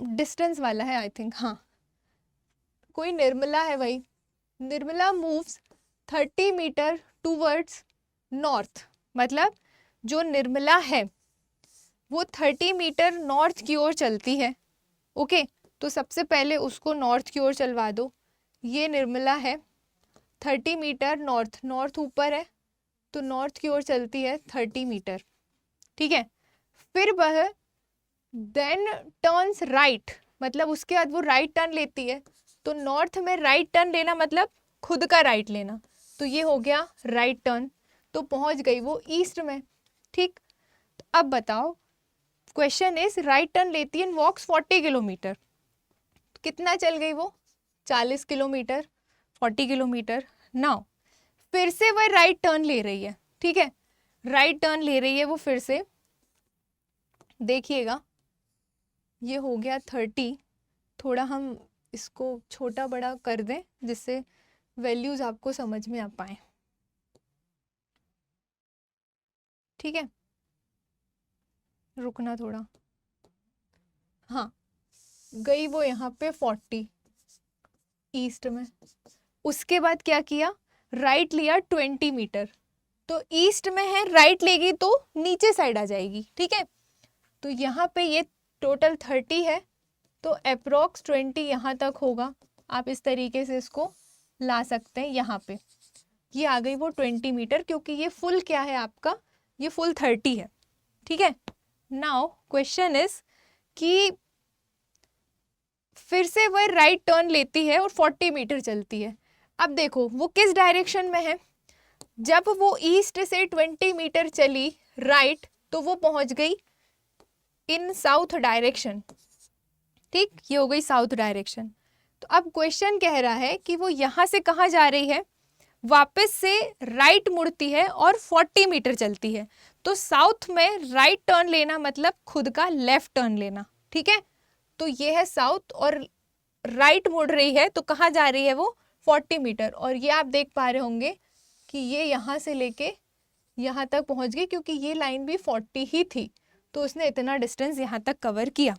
डिस्टेंस वाला है आई थिंक, हाँ, कोई निर्मला है भाई, Nirmala moves 30 metre towards north, मतलब जो निर्मला है वो 30 मीटर नॉर्थ की ओर चलती है। ओके, तो सबसे पहले उसको नॉर्थ की ओर चलवा दो। ये निर्मला है, 30 मीटर नॉर्थ, नॉर्थ ऊपर है तो नॉर्थ की ओर चलती है 30 मीटर। ठीक है, फिर वह देन टर्न्स राइट, मतलब उसके बाद वो राइट टर्न लेती है। तो नॉर्थ में राइट टर्न लेना मतलब खुद का राइट लेना, तो ये हो गया राइट टर्न, तो पहुंच गई वो ईस्ट में। ठीक, तो अब बताओ, क्वेश्चन इज राइट टर्न लेती है, वॉक्स 40 किलोमीटर, कितना चल गई वो, 40 किलोमीटर, 40 किलोमीटर। नाउ फिर से वह राइट टर्न ले रही है। ठीक है, राइट टर्न ले रही है वो फिर से, देखिएगा ये हो गया 30, थोड़ा हम इसको छोटा बड़ा कर दें जिससे वैल्यूज आपको समझ में आ पाए। ठीक है, रुकना थोड़ा, हाँ, गई वो यहाँ पे 40 ईस्ट में। उसके बाद क्या किया, राइट लिया 20 मीटर, तो ईस्ट में है, राइट लेगी तो नीचे साइड आ जाएगी। ठीक है, तो यहाँ पे ये टोटल 30 है, तो अप्रोक्स 20 यहाँ तक होगा। आप इस तरीके से इसको ला सकते हैं, यहाँ पे ये आ गई वो 20 मीटर, क्योंकि ये फुल क्या है आपका, ये फुल 30 है। ठीक है, नाउ क्वेश्चन इज कि फिर से वह राइट टर्न लेती है और 40 मीटर चलती है। अब देखो वो किस डायरेक्शन में है, जब वो ईस्ट से 20 मीटर चली राइट, तो वो पहुंच गई इन साउथ डायरेक्शन। ठीक, ये हो गई साउथ डायरेक्शन। तो अब क्वेश्चन कह रहा है कि वो यहाँ से कहाँ जा रही है, वापस से राइट मुड़ती है और 40 मीटर चलती है। तो साउथ में राइट टर्न लेना मतलब खुद का लेफ्ट टर्न लेना। ठीक है, तो ये है साउथ, और राइट मुड़ रही है, तो कहाँ जा रही है वो, 40 मीटर। और ये आप देख पा रहे होंगे कि ये यहाँ से लेके यहाँ तक पहुँच गई, क्योंकि ये लाइन भी 40 ही थी, तो उसने इतना डिस्टेंस यहाँ तक कवर किया।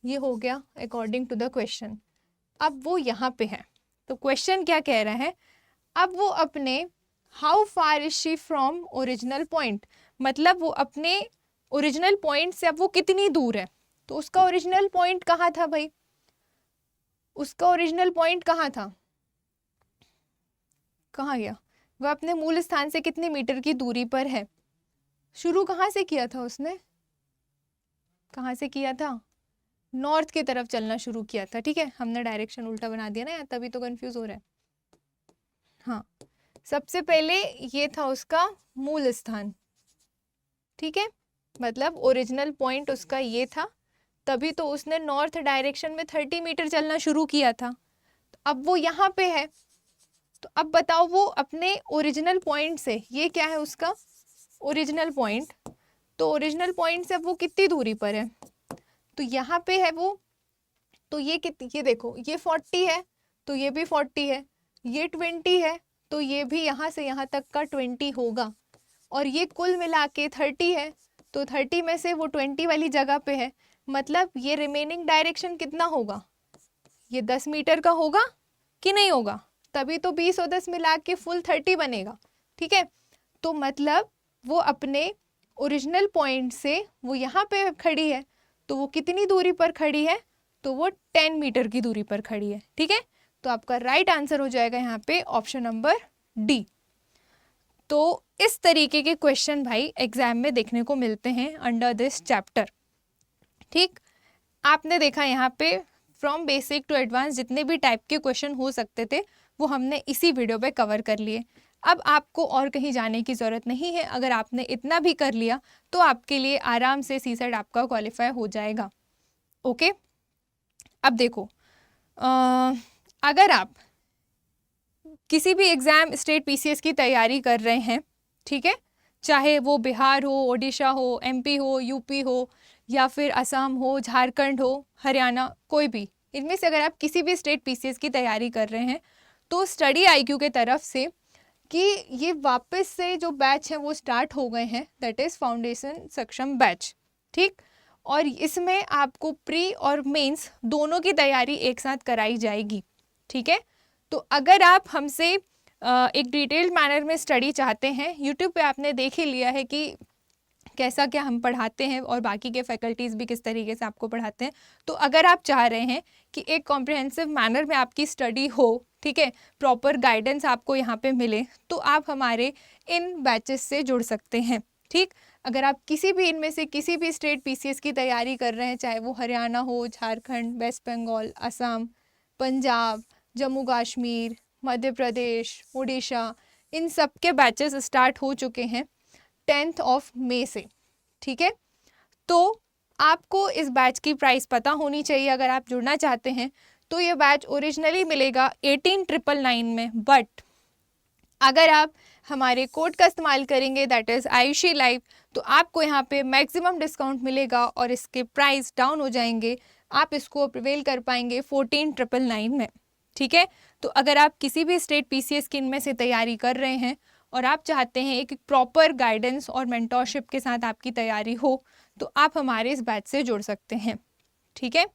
ये हो गया अकॉर्डिंग टू द क्वेश्चन। अब वो यहाँ पे है, तो क्वेश्चन क्या कह रहा है, अब वो अपने how far is she from original point, मतलब वो अपने ओरिजिनल पॉइंट से अब वो कितनी दूर है। तो उसका ओरिजिनल पॉइंट कहाँ था भाई, उसका ओरिजिनल पॉइंट कहाँ था, कहाँ गया, वह अपने मूल स्थान से कितने मीटर की दूरी पर है। शुरू कहाँ से किया था उसने, कहाँ से किया था, नॉर्थ की तरफ चलना शुरू किया था। ठीक है, हमने डायरेक्शन उल्टा बना दिया ना यार, तभी तो कंफ्यूज हो रहा है। हाँ, सबसे पहले ये था उसका मूल स्थान। ठीक है, मतलब ओरिजिनल पॉइंट उसका ये था, तभी तो उसने नॉर्थ डायरेक्शन में 30 मीटर चलना शुरू किया था। तो अब वो यहाँ पे है, तो अब बताओ वो अपने ओरिजिनल पॉइंट से, ये क्या है उसका ओरिजिनल पॉइंट, तो ओरिजिनल पॉइंट से अब वो कितनी दूरी पर है, तो यहाँ पे है वो, तो ये कितनी, ये देखो ये 40 है, तो ये भी 40 है, ये 20 है, तो ये भी यहाँ से यहाँ तक का 20 होगा, और ये कुल मिला के 30 है, तो 30 में से वो 20 वाली जगह पे है, मतलब ये रिमेनिंग डायरेक्शन कितना होगा, ये 10 मीटर का होगा कि नहीं होगा, तभी तो 20 और 10 मिला के फुल 30 बनेगा। ठीक है, तो मतलब वो अपने ओरिजिनल पॉइंट से वो यहाँ पे खड़ी है, तो वो कितनी दूरी पर खड़ी है, तो वो 10 मीटर की दूरी पर खड़ी है। ठीक है, तो आपका राइट आंसर हो जाएगा यहाँ पे ऑप्शन नंबर डी। तो इस तरीके के क्वेश्चन भाई एग्जाम में देखने को मिलते हैं अंडर दिस चैप्टर। ठीक, आपने देखा यहाँ पे फ्रॉम बेसिक टू एडवांस जितने भी टाइप के क्वेश्चन हो सकते थे वो हमने इसी वीडियो पे कवर कर लिए। अब आपको और कहीं जाने की ज़रूरत नहीं है। अगर आपने इतना भी कर लिया तो आपके लिए आराम से सीसेट आपका क्वालिफाई हो जाएगा। ओके, अब देखो, अगर आप किसी भी एग्ज़ाम स्टेट पीसीएस की तैयारी कर रहे हैं, ठीक है, चाहे वो बिहार हो, ओडिशा हो, एमपी हो, यूपी हो, या फिर असम हो, झारखंड हो, हरियाणा, कोई भी इनमें से अगर आप किसी भी स्टेट पीसीएस की तैयारी कर रहे हैं तो स्टडी आईक्यू के तरफ से कि ये वापस से जो बैच है वो स्टार्ट हो गए हैं, दैट इज़ फाउंडेशन सक्षम बैच। ठीक, और इसमें आपको प्री और मेंस दोनों की तैयारी एक साथ कराई जाएगी। ठीक है, तो अगर आप हमसे एक डिटेल्ड मैनर में स्टडी चाहते हैं, यूट्यूब पे आपने देख ही लिया है कि कैसा क्या हम पढ़ाते हैं और बाकी के फैकल्टीज़ भी किस तरीके से आपको पढ़ाते हैं। तो अगर आप चाह रहे हैं कि एक कॉम्प्रिहेंसिव मैनर में आपकी स्टडी हो, ठीक है, प्रॉपर गाइडेंस आपको यहाँ पे मिले, तो आप हमारे इन बैचेस से जुड़ सकते हैं। ठीक, अगर आप किसी भी इनमें से किसी भी स्टेट पीसीएस की तैयारी कर रहे हैं, चाहे वो हरियाणा हो, झारखंड, वेस्ट बंगाल, असम, पंजाब, जम्मू कश्मीर, मध्य प्रदेश, उड़ीसा, इन सब के बैचेस स्टार्ट हो चुके हैं 10th ऑफ मई से। ठीक है, तो आपको इस बैच की प्राइस पता होनी चाहिए अगर आप जुड़ना चाहते हैं। तो ये बैच ओरिजिनली मिलेगा 18,999 में, बट अगर आप हमारे कोड का इस्तेमाल करेंगे दैट इज़ आयुषी लाइव, तो आपको यहाँ पे मैक्सिमम डिस्काउंट मिलेगा और इसके प्राइस डाउन हो जाएंगे। आप इसको प्रिवेल कर पाएंगे 14,999 में। ठीक है, तो अगर आप किसी भी स्टेट पीसीएस की इनमें से तैयारी कर रहे हैं और आप चाहते हैं एक प्रॉपर गाइडेंस और मेंटोरशिप के साथ आपकी तैयारी हो, तो आप हमारे इस बैच से जुड़ सकते हैं। ठीक है,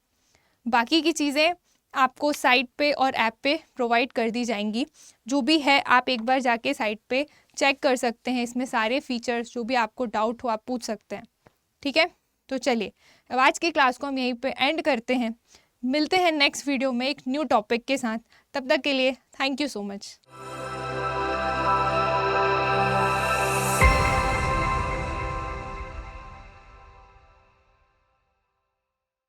बाकी की चीज़ें आपको साइट पे और ऐप पे प्रोवाइड कर दी जाएंगी। जो भी है आप एक बार जाके साइट पे चेक कर सकते हैं, इसमें सारे फीचर्स जो भी आपको डाउट हो आप पूछ सकते हैं। ठीक है, तो चलिए अब आज की क्लास को हम यहीं पे एंड करते हैं। मिलते हैं नेक्स्ट वीडियो में एक न्यू टॉपिक के साथ। तब तक के लिए थैंक यू सो मच।